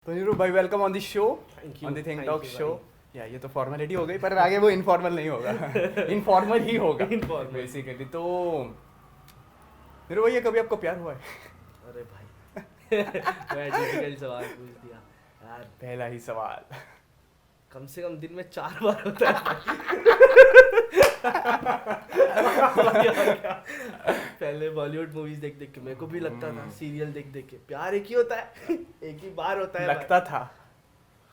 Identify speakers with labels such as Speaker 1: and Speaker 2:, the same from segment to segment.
Speaker 1: तो नीरू भाई welcome on the show on the think talk show. या ये तो फॉर्मेलिटी हो गई पर आगे वो इनफॉर्मल नहीं होगा इनफॉर्मल ही होगा बेसिकली। तो नीरू भाई ये कभी आपको प्यार हुआ है?
Speaker 2: अरे भाई मैं डिफिकल्ट सवाल पूछ दिया यार।
Speaker 1: पहला ही सवाल।
Speaker 2: कम से कम दिन में 4 बार होता है पहले बॉलीवुड मूवीज देख देख के मेरे को भी लगता था, सीरियल देख देख के प्यार एक ही होता है एक ही बार होता है
Speaker 1: लगता था।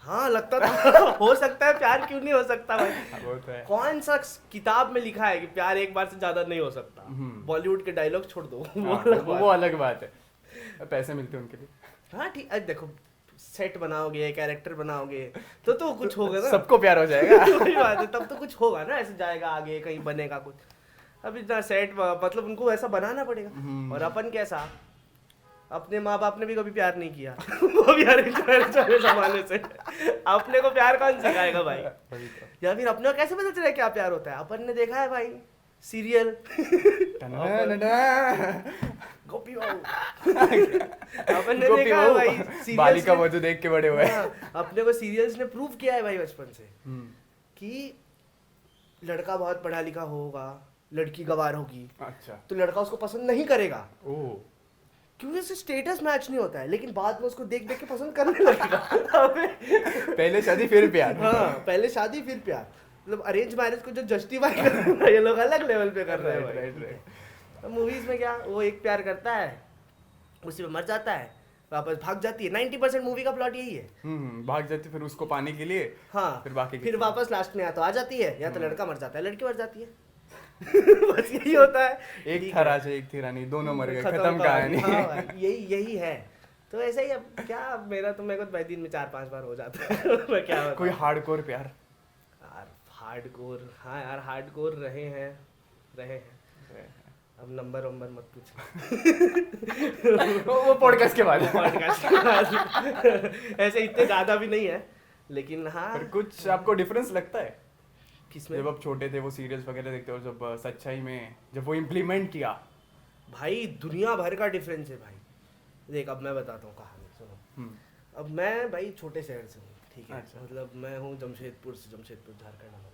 Speaker 2: हाँ लगता था हो सकता है, प्यार क्यों नहीं हो सकता भाई?
Speaker 1: वो तो है।
Speaker 2: कौन सा किताब में लिखा है कि प्यार एक बार से ज्यादा नहीं हो सकता? बॉलीवुड के डायलॉग छोड़ दो
Speaker 1: वो अलग बात है, पैसे मिलते हैं उनके लिए।
Speaker 2: हाँ ठीक है, देखो सेट बनाओगे, कैरेक्टर बनाओगे तो कुछ होगा ना,
Speaker 1: सबको प्यार हो जाएगा
Speaker 2: वही बात है, तब तो कुछ होगा ना, ऐसे जाएगा आगे कहीं बनेगा कुछ। अब इतना सेट मतलब उनको ऐसा बनाना पड़ेगा। और अपन कैसा, अपने माँ बाप ने भी कभी प्यार नहीं किया वो भी अरेंज मैरिज वाले जमाने से, अपने को प्यार कौन सिखाएगा भाई? या फिर अपने को कैसे पता चले क्या प्यार होता है? अपन ने देखा है भाई सीरियल गोपी बहू अपन ने देखा है भाई सीरियल्स
Speaker 1: बालिका वधू देख के बड़े हुए।
Speaker 2: अपने को सीरियल्स ने प्रूव किया है भाई बचपन से कि लड़का बहुत पढ़ा लिखा होगा, लड़की गवार होगी,
Speaker 1: अच्छा
Speaker 2: तो लड़का उसको पसंद नहीं करेगा
Speaker 1: ओह
Speaker 2: क्योंकि उससे स्टेटस मैच नहीं होता है, लेकिन बाद में उसको देख देख के पसंद करने लगेगा
Speaker 1: पहले शादी फिर प्यार।
Speaker 2: हाँ पहले शादी फिर प्यार, मतलब अरेंज मैरिज को जो जस्टिफाई कर रहे हैं ये लोग अलग लेवल पे कर रहे हैं भाई। राइट। मूवीज में क्या, वो एक प्यार करता है, उसी में मर जाता है, वापस भाग जाती है। 90% मूवी का प्लॉट यही है।
Speaker 1: भाग जाती फिर उसको पाने के लिए।
Speaker 2: हाँ
Speaker 1: फिर बाकी
Speaker 2: फिर वापस लास्ट में या तो आ जाती है या तो लड़का मर जाता है, लड़की मर जाती है बस यही होता है।
Speaker 1: एक था राजा एक थी रानी, दोनों मर गए, खत्म कहानी।
Speaker 2: हाँ भाई, यही है। तो ऐसा ही अब क्या, मेरा तो मेरे को भाई दिन में 4-5 बार हो जाता है मैं क्या बताऊं?
Speaker 1: कोई हार्डकोर प्यार?
Speaker 2: यार हार्डकोर, हाँ यार हार्डकोर रहे हैं। अब नंबर मत पूछ
Speaker 1: वो पॉडकास्ट के बाद
Speaker 2: ऐसे इतने ज्यादा भी नहीं है, लेकिन हाँ
Speaker 1: पर कुछ आपको डिफरेंस लगता है
Speaker 2: किसमें?
Speaker 1: जब आप छोटे थे वो सीरियल्स वगैरह देखते हो, जब सच्चाई में जब वो इम्प्लीमेंट किया?
Speaker 2: भाई दुनिया भर का डिफरेंस है भाई। देख अब मैं बताता हूँ कहानी, सुनो। अब मैं भाई छोटे शहर से हूँ, ठीक है?
Speaker 1: अच्छा।
Speaker 2: मतलब मैं हूँ जमशेदपुर झारखंड में।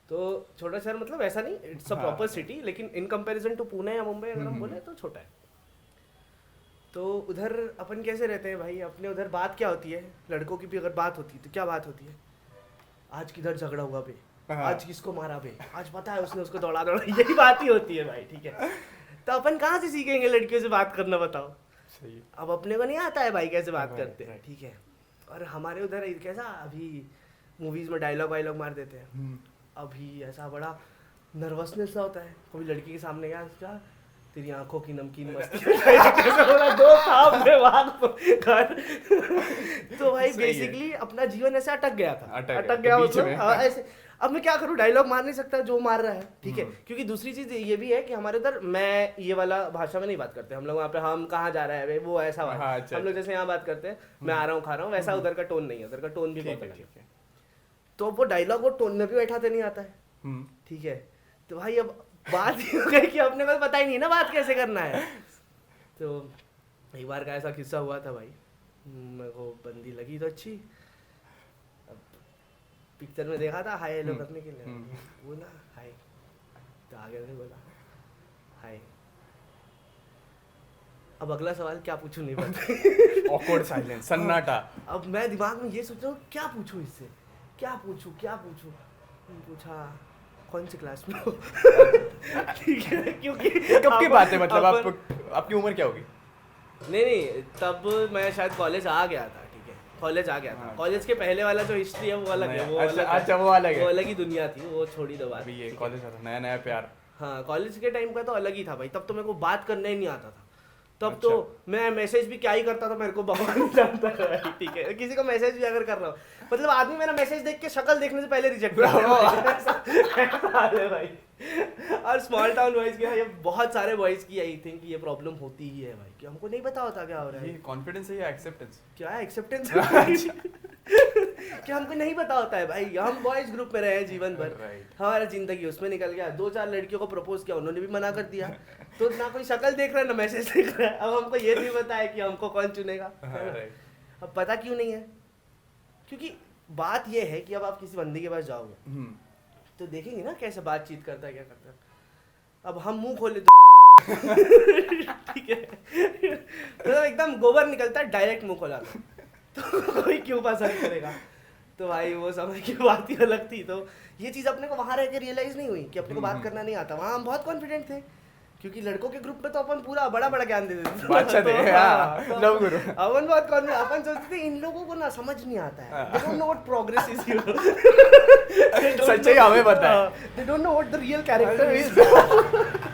Speaker 2: तो छोटा शहर मतलब ऐसा नहीं, इट्स अ प्रॉपर सिटी, लेकिन इन कंपैरिजन टू पुणे या मुंबई अगर हम बोले तो छोटा है। तो उधर अपन कैसे रहते हैं भाई, अपने उधर बात क्या होती है, लड़कों की भी अगर बात होती है तो क्या बात होती है? आज किधर झगड़ा हुआ बे, आज किसको मारा बे, आज पता है उसने उसको दौड़ा, यही बात ही होती है भाई, ठीक है? तो अपन कहाँ से सीखेंगे लड़कियों से बात करना, बताओ?
Speaker 1: सही।
Speaker 2: अब अपने को नहीं आता है भाई कैसे बात करते हैं, ठीक है? और हमारे उधर कैसा, अभी मूवीज में डायलॉग वायलॉग मार देते हैं, अभी ऐसा बड़ा नर्वसनेस सा होता है कभी लड़की के सामने, क्या तेरी आंखों की नमकीन मस्ती कैसे बोला, दो सामने घर तो भाई बेसिकली अपना जीवन ऐसे अटक गया था, अटक गया मतलब ऐसे। अब मैं क्या करूं, डायलॉग मार नहीं सकता जो मार रहा है, ठीक है? क्योंकि दूसरी चीज ये भी है कि हमारे उधर मैं ये वाला भाषा में नहीं बात करते हम लोग, वहाँ पे हम कहाँ जा रहा है वो ऐसा वाला। हम लोग जैसे यहाँ बात करते हैं मैं आ रहा हूँ खा रहा हूँ, वैसा उधर का टोन नहीं है, उधर का टोन भी बहुत अलग है। तो वो डायलॉग वो टोन में भी बैठाते नहीं आता है, ठीक है? तो भाई अब बात ये हो गई कि अपने को पता ही नहीं ना बात कैसे करना है। तो एक बार का ऐसा किस्सा हुआ था भाई, मेरे को बंदी लगी तो अच्छी, अब पिक्चर में देखा था हाय हेलो करने के लिए, बोला हाय, तो आगे नहीं बोला हाय। अब अगला सवाल क्या पूछूं नहीं पता
Speaker 1: ऑकवर्ड साइलेंस, सन्नाटा।
Speaker 2: अब मैं दिमाग में ये सोच रहा हूँ क्या पूछूं इससे, क्या पूछूं। पूछा कौन सी क्लास में हो ठीक है, क्योंकि
Speaker 1: कब की बात है, मतलब आपकी उम्र क्या होगी?
Speaker 2: नहीं तब मैं शायद कॉलेज आ गया था, ठीक है? कॉलेज आ गया था। कॉलेज के पहले वाला जो हिस्ट्री है वो अलग है, वो
Speaker 1: अच्छा वो अलग है,
Speaker 2: वो अलग ही दुनिया थी, वो छोड़ी दो बात।
Speaker 1: अभी ये कॉलेज था, नया प्यार।
Speaker 2: हाँ कॉलेज के टाइम का तो अलग ही था भाई, तब तो मेरे को बात करना ही नहीं आता था। तब तो मैं मैसेज भी क्या ही करता था, मेरे को भगवान जानता है, ठीक है? किसी को मैसेज भी अगर कर रहा हूँ, मतलब आदमी मेरा मैसेज देख के शक्ल देखने से पहले रिजेक्ट कर भाई। और स्मॉल टाउन बॉयज की, ये बहुत सारे बॉयज की आई थिंक ये प्रॉब्लम होती ही है भाई, कि हमको नहीं पता होता क्या हो रहा है।
Speaker 1: ये कॉन्फिडेंस है या एक्सेप्टेंस?
Speaker 2: क्या है एक्सेप्टेंस कि हमको नहीं पता होता है भाई, हम बॉयज ग्रुप में रहे जीवन भर, हमारा जिंदगी उसमें निकल गया, 2-4 लड़कियों को प्रपोज किया, उन्होंने भी मना कर दिया, तो ना कोई शक्ल देख रहा है ना मैसेज देख रहा है। अब हमको ये नहीं पता है कि हमको कौन चुनेगा। अब पता क्यों नहीं है, क्योंकि बात ये है कि अब आप किसी बंदे के पास जाओगे तो देखेंगे ना कैसे बातचीत करता है, क्या करता है। अब हम मुंह खोले तो ठीक है, मतलब एकदम गोबर निकलता है डायरेक्ट मुंह खोला तो कोई क्यों पसंद करेगा। तो भाई वो समय की बात ही अलग थी। तो ये चीज़ अपने को वहाँ रह के रियलाइज़ नहीं हुई कि अपने को बात करना नहीं आता। वहाँ हम बहुत कॉन्फिडेंट थे क्योंकि लड़कों के ग्रुप में तो अपन पूरा बड़ा बड़ा ज्ञान दे देते थे।
Speaker 1: बादशाह थे, हाँ, लव गुरु।
Speaker 2: अपन बहुत कॉन्फिडेंट, अपन सोचते थे इन लोगों को ना समझ नहीं आता है, they don't know what progress is here।
Speaker 1: सच्चाई हमें पता है,
Speaker 2: they don't know what the real character is।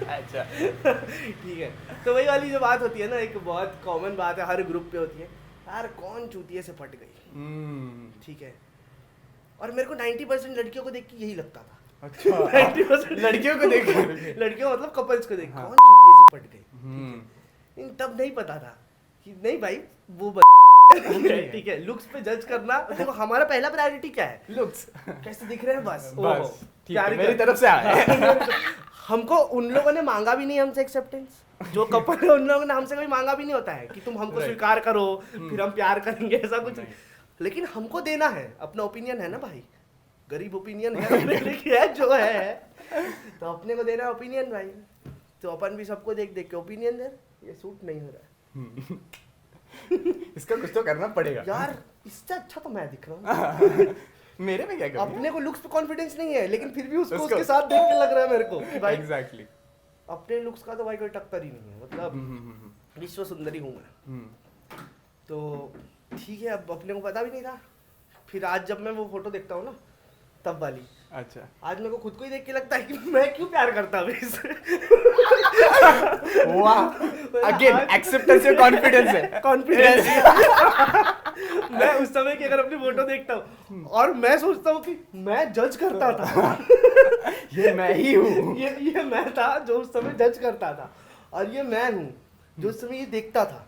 Speaker 1: अच्छा
Speaker 2: ठीक है, तो वही वाली जो बात होती है ना, एक बहुत कॉमन बात है हर ग्रुप पे होती है, यार कौन चूतिए से पट गई। ठीक है, और मेरे को 90% लड़कियों को देख के यही लगता था।
Speaker 1: अच्छा
Speaker 2: 90%
Speaker 1: लड़कियों को देख
Speaker 2: लड़कियों मतलब कपल्स को देख,
Speaker 1: हाँ।
Speaker 2: कौन चूतिए से पट गई। तब नहीं पता था कि नहीं भाई वो ठीक है, लुक्स पे जज करना। देखो हमारा पहला प्रायोरिटी क्या है,
Speaker 1: लुक्स
Speaker 2: कैसे दिख रहे हैं बस,
Speaker 1: बस ठीक है,
Speaker 2: प्यार
Speaker 1: मेरी तरफ से आया।
Speaker 2: हमको उन लोगों ने मांगा भी नहीं हमसे एक्सेप्टेंस, जो कपल है उन लोगों ने हमसे कभी मांगा भी नहीं होता है कि तुम हमको स्वीकार करो फिर हम प्यार करेंगे, ऐसा कुछ नहीं। लेकिन हमको देना है, अपना ओपिनियन है ना भाई, गरीब ओपिनियन है लेकिन है जो है, तो अपने को देना ओपिनियन भाई। तो अपन भी सबको देख देख के ओपिनियन दे, ये सूट नहीं हो रहा है
Speaker 1: इसका कुछ तो करना पड़ेगा
Speaker 2: यार, इससे अच्छा तो मैं दिख रहा हूँ।
Speaker 1: मेरे में क्या कमी है?
Speaker 2: अपने को लुक्स पे कॉन्फिडेंस नहीं है लेकिन फिर भी उसको उसके साथ देख के लग रहा है मेरे को कि भाई
Speaker 1: एग्जैक्टली
Speaker 2: अपने लुक्स का तो भाई कोई टक्कर ही नहीं है, मतलब विश्व सुंदरी हूँ मैं। तो ठीक है, अब अपने को पता भी नहीं था। फिर आज जब मैं वो फोटो देखता हूँ ना, तब वाली,
Speaker 1: अच्छा
Speaker 2: आज मेरे को खुद को ही देख के लगता है कि मैं क्यों प्यार करता हूँ इससे।
Speaker 1: वाह, अगेन एक्सेप्टेंस और कॉन्फिडेंस है,
Speaker 2: कॉन्फिडेंस। मैं उस समय की अगर अपनी फोटो देखता हूँ और मैं सोचता हूँ कि मैं जज करता था,
Speaker 1: ये मैं ही हूँ,
Speaker 2: ये मैं था जो उस समय जज करता था, और ये मैं हूँ जो उस समय ये देखता था।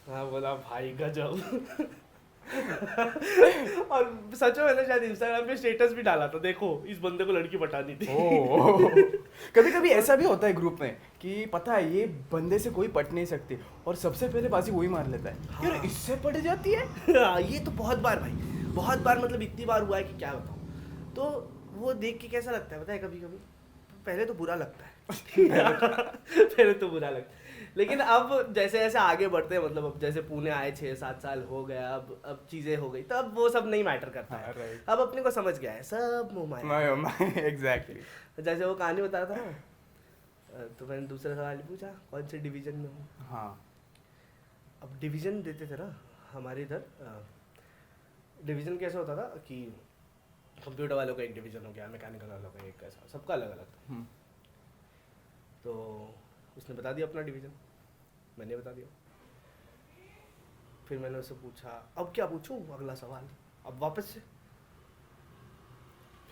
Speaker 2: हाँ बोला भाई गजब। और सच में मैंने शायद इंस्टाग्राम पे स्टेटस भी डाला था, देखो इस बंदे को लड़की पटानी थी।
Speaker 1: कभी कभी ऐसा भी होता है ग्रुप में कि पता है ये बंदे से कोई पट नहीं सकती और सबसे पहले बाजी वही मार लेता है।
Speaker 2: हाँ।
Speaker 1: यार इससे पट जाती है।
Speaker 2: हाँ, ये तो बहुत बार भाई, बहुत बार, मतलब इतनी बार हुआ है कि क्या बताऊँ। तो वो देख के कैसा लगता है पता है, कभी कभी पहले तो बुरा लगता है पहले तो बुरा लगता है, लेकिन अब जैसे जैसे आगे बढ़ते हैं, मतलब अब जैसे पुणे आए 6-7 साल हो गया, अब चीजें हो गई, तब वो सब नहीं मैटर करता है।
Speaker 1: right.
Speaker 2: अब अपने को समझ गया है सब मुंह माया।
Speaker 1: एग्जैक्टली
Speaker 2: जैसे वो कहानी बता था ना, तो मैंने दूसरा सवाल पूछा कौन से डिवीजन में हूँ।
Speaker 1: हाँ,
Speaker 2: अब डिवीजन देते थे ना हमारे इधर, डिवीजन कैसा होता था कि कंप्यूटर वालों का एक डिवीजन हो गया, मैकेनिकल वालों का एक, ऐसा सबका अलग अलग था। तो उसने बता दिया अपना डिवीजन, मैंने बता दिया। फिर मैंने उससे पूछा अब क्या पूछूं अगला सवाल, अब वापस से।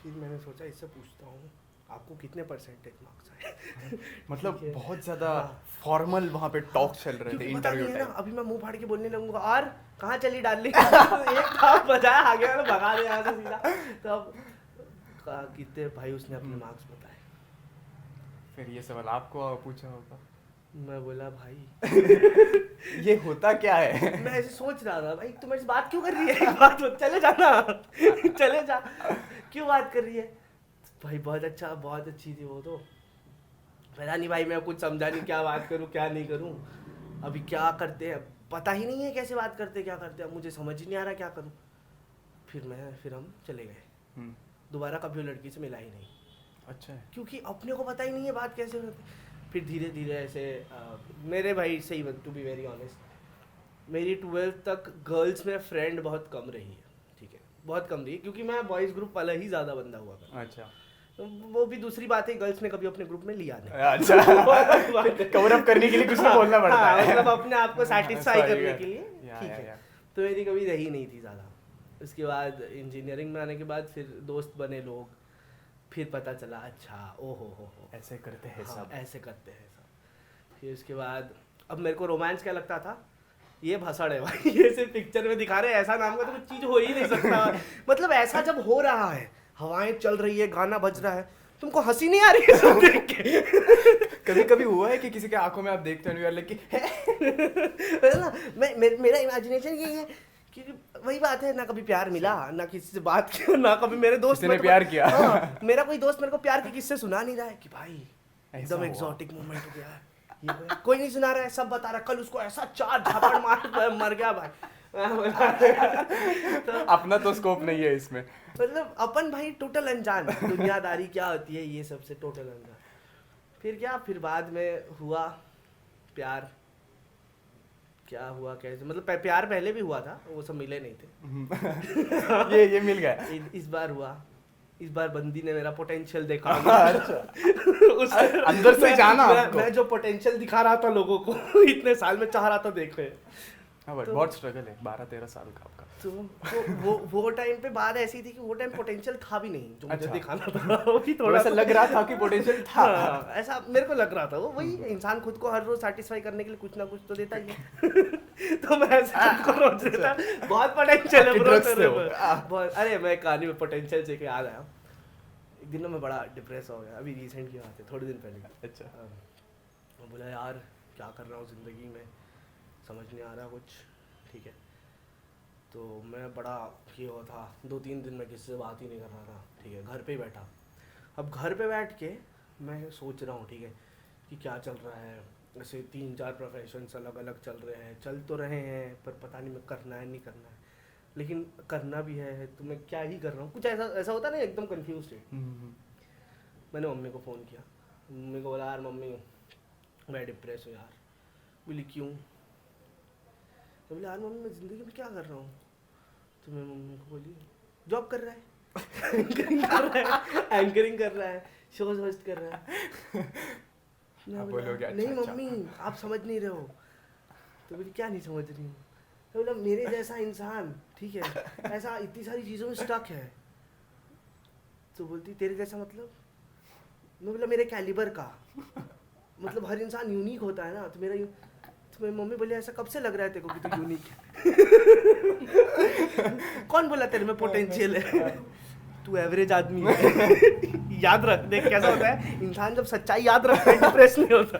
Speaker 2: फिर मैंने सोचा इससे पूछता हूँ आपको कितने परसेंटेज मार्क्स आए।
Speaker 1: मतलब बहुत ज्यादा फॉर्मल वहाँ पे टॉक चल रहे थे, इंटरव्यू टाइप।
Speaker 2: अभी मैं मुंह फाड़ के बोलने लगूंगा और कहाँ चली डालने एक काम बजाया आगे वाला भगा दे यहाँ से सीधा। तो अब कहा कितने भाई, उसने अपने मार्क्स बताए।
Speaker 1: फिर ये सवाल आपको पूछा होगा,
Speaker 2: मैं बोला भाई
Speaker 1: ये होता क्या है।
Speaker 2: मैं ऐसे सोच रहा था भाई तुम ऐसे बात क्यों कर रही है, बात चले जाना चले जा, क्यों बात कर रही है भाई। बहुत अच्छा, बहुत अच्छी थी वो तो। पता नहीं भाई मैं कुछ समझा नहीं, क्या बात करूं क्या नहीं करूं, अभी क्या करते हैं पता ही नहीं है, कैसे बात करते क्या करते हैं, मुझे समझ ही नहीं आ रहा क्या करूं। फिर हम चले गए, दोबारा कभी लड़की से मिला ही नहीं।
Speaker 1: अच्छा है,
Speaker 2: क्योंकि अपने को पता ही नहीं है बात कैसे होती। फिर धीरे धीरे ऐसे मेरे भाई सही, टू बी वेरी ऑनेस्ट, मेरी 12th तक गर्ल्स में फ्रेंड बहुत कम रही है। ठीक है, बहुत कम रही है क्योंकि मैं बॉयज़ ग्रुप वाला ही ज़्यादा बंदा हुआ था।
Speaker 1: अच्छा,
Speaker 2: तो वो भी दूसरी बात है, गर्ल्स ने कभी अपने ग्रुप में लिया नहीं।
Speaker 1: अच्छा कवर अप करने के लिए कुछ तो बोलना पड़ता है,
Speaker 2: मतलब अपने आप को सेटिस्फाई करने के लिए। ठीक है,
Speaker 1: या।
Speaker 2: तो मेरी कभी रही नहीं थी ज़्यादा। उसके बाद इंजीनियरिंग में आने के बाद फिर दोस्त बने लोग, फिर पता चला अच्छा ओ हो
Speaker 1: ऐसे करते हैं सब,
Speaker 2: ऐसे करते हैं सब। फिर उसके बाद अब मेरे को रोमांस क्या लगता था, ये भसड़ है भाई, ये सिर्फ पिक्चर में दिखा रहे हैं, ऐसा नाम का तो कुछ चीज़ हो ही नहीं सकता। मतलब ऐसा जब हो रहा है, हवाएं चल रही है, गाना बज रहा है, तुमको हंसी नहीं आ रही है सब देख के।
Speaker 1: कभी कभी हुआ है कि किसी के आंखों में आप देखते हो कि
Speaker 2: ना, मेरा इमेजिनेशन ये है क्योंकि वही बात है, ना कभी प्यार मिला, ना किसी से बात किया, ना कभी मेरे दोस्त
Speaker 1: ने प्यार किया।
Speaker 2: हाँ, मेरा कोई दोस्त मेरे को प्यार के किस्से सुना नहीं रहा है कि भाई एकदम
Speaker 1: हुआ।
Speaker 2: एक्सोटिक मोमेंट हो गया है, ये हुआ है। कोई नहीं सुना रहा है, सब बता रहा है कल उसको ऐसा 4 झापड़ मार मर गया भाई। तो
Speaker 1: अपना तो स्कोप नहीं है इसमें।
Speaker 2: मतलब अपन भाई टोटल अनजान, दुनियादारी क्या होती है ये सबसे टोटल अनजान। फिर क्या, फिर बाद में हुआ प्यार, क्या हुआ कैसे, मतलब प्यार पहले भी हुआ था, वो सब मिले नहीं थे।
Speaker 1: ये मिल गया।
Speaker 2: इस बार हुआ, इस बार बंदी ने मेरा पोटेंशियल देखा।
Speaker 1: अंदर से जाना
Speaker 2: मैं जो पोटेंशियल दिखा रहा था लोगों को इतने साल में चाह रहा था देखे।
Speaker 1: बट बहुत स्ट्रगल है 12-13 साल का आपका।
Speaker 2: तो वो टाइम पे बात ऐसी थी कि वो टाइम पोटेंशियल था भी नहीं जो मुझे
Speaker 1: अच्छा।
Speaker 2: दिखाना था। वो भी थोड़ा
Speaker 1: ऐसा लग रहा था कि पोटेंशियल था।
Speaker 2: हाँ, ऐसा मेरे को लग रहा था। वो वही इंसान खुद को हर रोज सेटिस्फाई करने के लिए कुछ ना कुछ तो देता ही है। तो मैं ऐसे खुद को रोज देता, बहुत पोटेंशियल है ब्रो तेरे में। बहुत, अरे मैं कहानी में पोटेंशियल से याद आया, एक दिन ना मैं बड़ा डिप्रेस हो गया, अभी रिसेंट की बात है, थोड़े दिन पहले।
Speaker 1: अच्छा।
Speaker 2: मैं बोला यार क्या कर रहा हूँ जिंदगी में, समझ नहीं आ रहा कुछ, ठीक है। तो मैं बड़ा ये हो था, 2-3 दिन मैं किसी से बात ही नहीं कर रहा था, ठीक है, घर पे ही बैठा। अब घर पे बैठ के मैं सोच रहा हूँ, ठीक है, कि क्या चल रहा है, ऐसे 3-4 प्रोफेशंस अलग अलग चल रहे हैं, चल तो रहे हैं, पर पता नहीं मैं करना है नहीं करना है, लेकिन करना भी है तो मैं क्या ही कर रहा हूँ, कुछ ऐसा ऐसा होता ना एकदम कंफ्यूज स्टेट। मैंने मम्मी को फ़ोन किया, मम्मी को बोला यार मम्मी मैं डिप्रेस हूँ यार। बोली क्यों? तो बोले यार मम्मी मैं ज़िंदगी में क्या कर रहा हूँ? तो मैं मम्मी को बोली जॉब कर रहा है, एंकरिंग कर रहा है, शोज होस्ट कर रहा है। नहीं मम्मी आप समझ नहीं रहे हो। तो बोली क्या नहीं समझ रही हूँ? तो बोला मेरे जैसा इंसान, ठीक है, ऐसा इतनी सारी चीज़ों में स्टक है। तो बोलती तेरे जैसा मतलब? मैं बोला मेरे कैलिबर का, मतलब हर इंसान यूनिक होता है ना, तो मेरा तो मेरी मम्मी बोली ऐसा कब से लग रहा है तेरे को कि तू यूनिक है? कौन बोला तेरे में पोटेंशियल है? तू एवरेज आदमी है। याद रख, देख कैसा होता है इंसान जब सच्चाई याद रखता है डिप्रेस नहीं होता।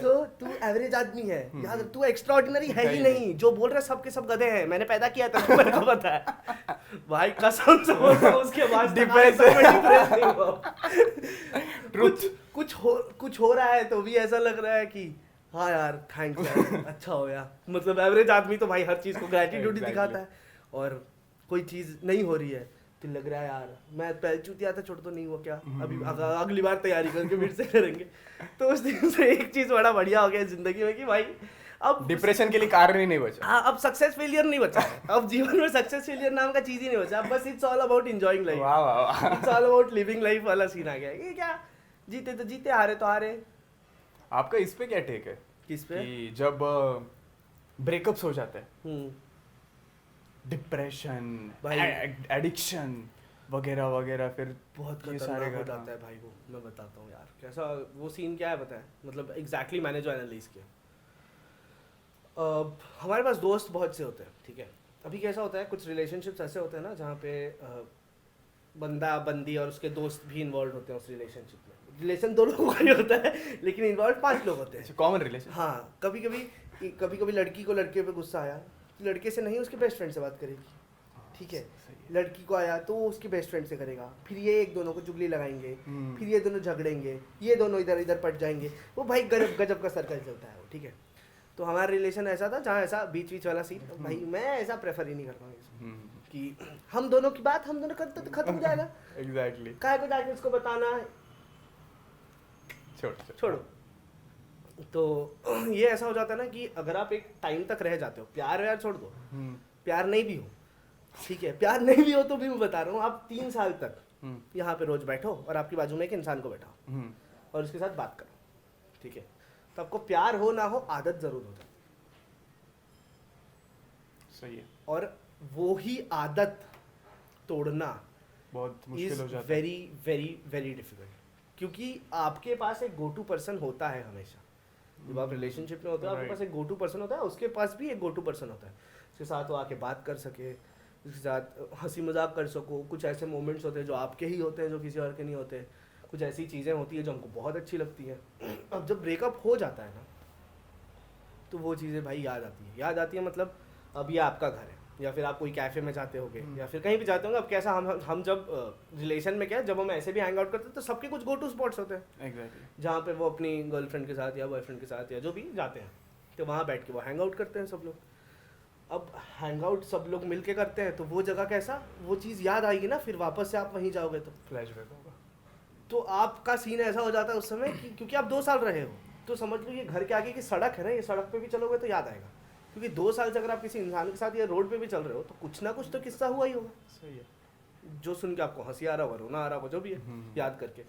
Speaker 2: तो तू एवरेज आदमी है, याद रख, तू एक्स्ट्राऑर्डिनरी है ही नहीं। जो बोल रहे सब के सब गधे हैं, मैंने पैदा किया था, मेरे को पता है भाई, कसम से बोलता हूं, उसके बाद डिप्रेस नहीं हुआ। कुछ हो रहा है तो भी ऐसा लग रहा है कि हाँ यार थैंक्स यार, अच्छा हो गया। मतलब एवरेज आदमी तो भाई हर चीज को ग्रेटिट्यूड ही दिखाता है, और कोई चीज नहीं हो रही है तो लग रहा है यार मैं पहले चूतिया था, छोड़ तो नहीं हुआ क्या, अभी अगली बार तैयारी करके फिर से करेंगे। तो उस दिन से एक चीज बड़ा बढ़िया हो गया जिंदगी में कि भाई अब
Speaker 1: डिप्रेशन के लिए कारण ही नहीं बचा।
Speaker 2: हाँ, अब सक्सेस फेलियर नहीं बचा है, अब जीवन में सक्सेस फेलियर नाम का चीज ही नहीं बचा, अब बस it's all about enjoying life, it's all about living life वाला सीन आ गया। ये क्या, जीते तो जीते, हारे तो हारे।
Speaker 1: आपका इस पे क्या टेक है?
Speaker 2: किस पे?
Speaker 1: कि जब ब्रेकअप्स हो जाते हैं, डिप्रेशन, एडिक्शन वगैरह वगैरह, फिर
Speaker 2: बहुत
Speaker 1: ये
Speaker 2: खतरनाक हो जाता है भाई। वो मैं बताता हूँ यार कैसा वो सीन क्या है, पता है, मतलब एग्जैक्टली मैंने जो एनालाइज किया, हमारे पास दोस्त बहुत से होते हैं, ठीक है। अभी कैसा होता है, कुछ रिलेशनशिप्स ऐसे होते हैं ना जहाँ पे बंदा बंदी और उसके दोस्त भी इन्वॉल्व होते हैं उस रिलेशनशिप में। रिलेशन 2 लोगों का ही होता है, लेकिन इन्वॉल्व 5 लोग होते हैं,
Speaker 1: कॉमन रिलेशन।
Speaker 2: हाँ, कभी कभी लड़की को लड़के पे गुस्सा आया तो लड़के से नहीं उसके बेस्ट फ्रेंड से बात करेगी, ठीक है। लड़की को आया तो उसके बेस्ट फ्रेंड से करेगा, फिर ये एक दोनों को चुगली लगाएंगे, फिर ये दोनों झगड़ेंगे, ये दोनों इधर इधर पट जाएंगे, वो भाई गजब का सर्कल चलता है वो, ठीक है। तो हमारा रिलेशन ऐसा था जहाँ ऐसा बीच वाला सीन, भाई मैं ऐसा प्रेफर ही नहीं करता हूँ कि हम दोनों की बात हम दोनों करते तो खत्म हो जाएगा।
Speaker 1: एग्जैक्टली।
Speaker 2: काय को जाके उसको बताना, छोड़ो। तो ये ऐसा हो जाता है ना कि अगर आप एक टाइम तक रह जाते हो, प्यार व्यार छोड़ दो, प्यार नहीं भी हो, ठीक है, प्यार नहीं भी हो तो भी मैं बता रहा हूँ, आप 3 साल तक यहाँ पे रोज बैठो और आपकी बाजू में एक इंसान को बैठाओ और उसके साथ बात करो, ठीक है, तो आपको प्यार हो ना हो आदत जरूर हो जाए।
Speaker 1: सही है।
Speaker 2: और वो ही आदत तोड़ना
Speaker 1: बहुत मुश्किल हो जाता है,
Speaker 2: वेरी वेरी वेरी डिफिकल्ट, क्योंकि आपके पास एक गो टू पर्सन होता है हमेशा। जब आप रिलेशनशिप में होते हो आपके पास एक गो टू पर्सन होता है, उसके पास भी एक गो टू पर्सन होता है, उसके साथ वो आके बात कर सके, उसके साथ हंसी मजाक कर सको। कुछ ऐसे मोमेंट्स होते हैं जो आपके ही होते हैं, जो किसी और के नहीं होते। कुछ ऐसी चीज़ें होती है जो हमको बहुत अच्छी लगती है। अब जब ब्रेकअप हो जाता है ना, तो वो चीज़ें भाई याद आती है मतलब अब ये आपका घर है या फिर आप कोई कैफ़े में जाते होगे या फिर कहीं भी जाते होंगे। अब कैसा हम जब रिलेशन में क्या जब हम ऐसे भी हैंग आउट करते हैं तो सबके कुछ गो टू स्पॉट्स होते हैं
Speaker 1: एग्जैक्टली
Speaker 2: जहाँ पे वो अपनी गर्लफ्रेंड के साथ या बॉयफ्रेंड के साथ या जो भी जाते हैं तो वहाँ बैठ के वो हैंग आउट करते हैं सब लोग। अब हैंग आउट सब लोग मिल के करते हैं तो वो जगह कैसा वो चीज़ याद आएगी ना, फिर वापस से आप वहीं जाओगे तो
Speaker 1: फ्लैशबैक होगा।
Speaker 2: तो आपका सीन ऐसा हो जाता है उस समय कि क्योंकि आप 2 साल रहे हो तो समझ लो ये घर के आगे की सड़क है ना, ये सड़क पे भी चलोगे तो याद आएगा। क्योंकि 2 साल से अगर आप किसी इंसान के साथ या रोड पे भी चल रहे हो तो कुछ ना कुछ तो किस्सा हुआ ही होगा।
Speaker 1: सही है।
Speaker 2: जो सुन के आपको हंसी आ रहा होगा, रोना आ रहा होगा, जो भी है याद करके।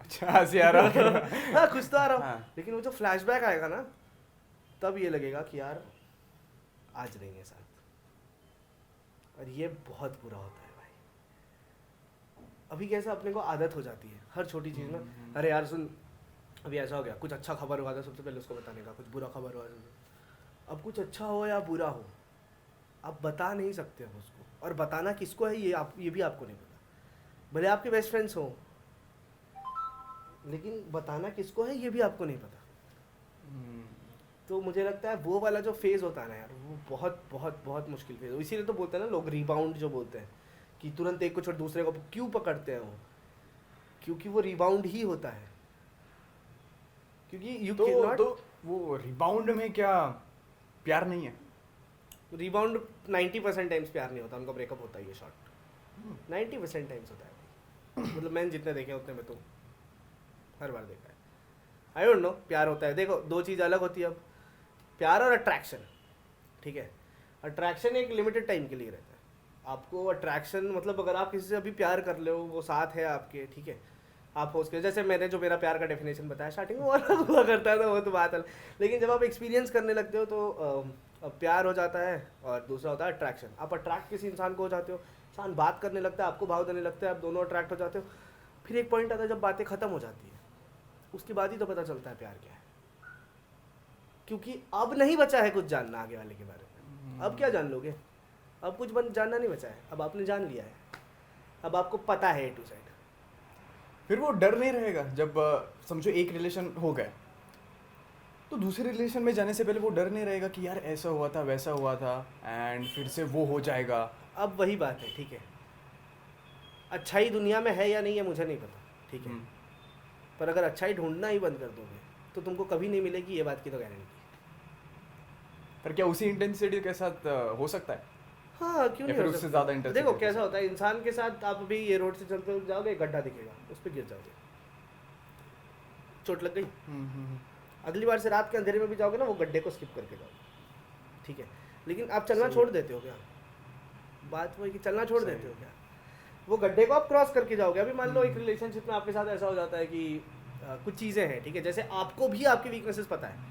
Speaker 1: अच्छा हंसी आ रहा है।
Speaker 2: हाँ कुछ तो आ रहा हो
Speaker 1: हाँ।
Speaker 2: लेकिन वो जो फ्लैशबैक आएगा ना तब ये लगेगा कि यार आज नहीं है साथ, और ये बहुत बुरा होता है भाई। अभी कैसा अपने को आदत हो जाती है हर छोटी चीज़ में, अरे यार सुन अभी ऐसा हो गया, कुछ अच्छा खबर हुआ था सबसे पहले उसको बताने का, कुछ बुरा खबर हुआ था। अब कुछ अच्छा हो या बुरा हो आप बता नहीं सकते हो उसको, और बताना किसको है ये भी आपको नहीं पता। भले आपके बेस्ट फ्रेंड्स हो लेकिन बताना किसको है ये भी आपको नहीं पता। तो मुझे लगता है वो वाला जो फेज़ होता है ना यार वो बहुत बहुत बहुत मुश्किल फेज़, इसीलिए तो बोलते हैं ना लोग रिबाउंड जो बोलते हैं कि तुरंत एक को छोड़ दूसरे को क्यों पकड़ते हैं वो, क्योंकि वो रिबाउंड ही होता है। क्योंकि यू कैन नॉट,
Speaker 1: तो वो रिबाउंड में क्या प्यार नहीं है?
Speaker 2: रिबाउंड 90% टाइम्स प्यार नहीं होता, उनका ब्रेकअप होता है ये शॉर्ट 90% टाइम्स होता है। मतलब मैंने जितने देखे उतने में तो हर बार देखा है। आई डोंट नो प्यार होता है, देखो दो चीज़ अलग होती है। अब प्यार और अट्रैक्शन, ठीक है, अट्रैक्शन एक लिमिटेड टाइम के लिए रहता है। आपको अट्रैक्शन मतलब अगर आप किसी से अभी प्यार कर ले हो, वो साथ है आपके, ठीक है, आप हो उसके, जैसे मैंने जो मेरा प्यार का डेफिनेशन बताया स्टार्टिंग में वो अलग हुआ करता था, वो तो बात अलग। लेकिन जब आप एक्सपीरियंस करने लगते हो तो प्यार हो जाता है और दूसरा होता है अट्रैक्शन। आप अट्रैक्ट किसी इंसान को हो जाते हो, इंसान बात करने लगता है, आपको भाव देने लगता है, आप दोनों अट्रैक्ट हो जाते हो। फिर एक पॉइंट आता है जब बातें ख़त्म हो जाती है, उसके बाद ही तो पता चलता है प्यार क्या है। क्योंकि अब नहीं बचा है कुछ जानना आगे वाले के बारे में। अब क्या जान लोगे, अब कुछ जानना नहीं बचा है, अब आपने जान लिया है, अब आपको पता है A to Z।
Speaker 1: फिर वो डर नहीं रहेगा जब समझो एक रिलेशन हो गया तो दूसरे रिलेशन में जाने से पहले वो डर नहीं रहेगा कि यार ऐसा हुआ था वैसा हुआ था एंड फिर से वो हो जाएगा?
Speaker 2: अब वही बात है, ठीक है, अच्छाई दुनिया में है या नहीं है मुझे नहीं पता, ठीक है, पर अगर अच्छाई ढूंढना ही बंद कर दोगे तो तुमको कभी नहीं मिलेगी, ये बात की तो गारंटी।
Speaker 1: पर क्या उसी इंटेंसिटी के साथ हो सकता है?
Speaker 2: हाँ क्यों नहीं
Speaker 1: फिर
Speaker 2: हो
Speaker 1: उससे
Speaker 2: सकता?
Speaker 1: ज़्यादा इंटेंसिटी?
Speaker 2: देखो कैसा होता है इंसान के साथ, आप अभी ये रोड से चलते हुए जाओगे, गड्ढा दिखेगा, उस पर गिर जाओगे, चोट लग गई। अगली बार से रात के अंधेरे में भी जाओगे ना, वो गड्ढे को स्किप करके जाओगे, ठीक है, लेकिन आप चलना छोड़ देते हो क्या? बात वही कि चलना छोड़ देते हो क्या? वो गड्ढे को आप क्रॉस करके जाओगे। अभी मान लो एक रिलेशनशिप में आपके साथ ऐसा हो जाता है कि कुछ चीज़ें हैं, ठीक है, जैसे आपको भी आपकी वीकनेसेस पता है,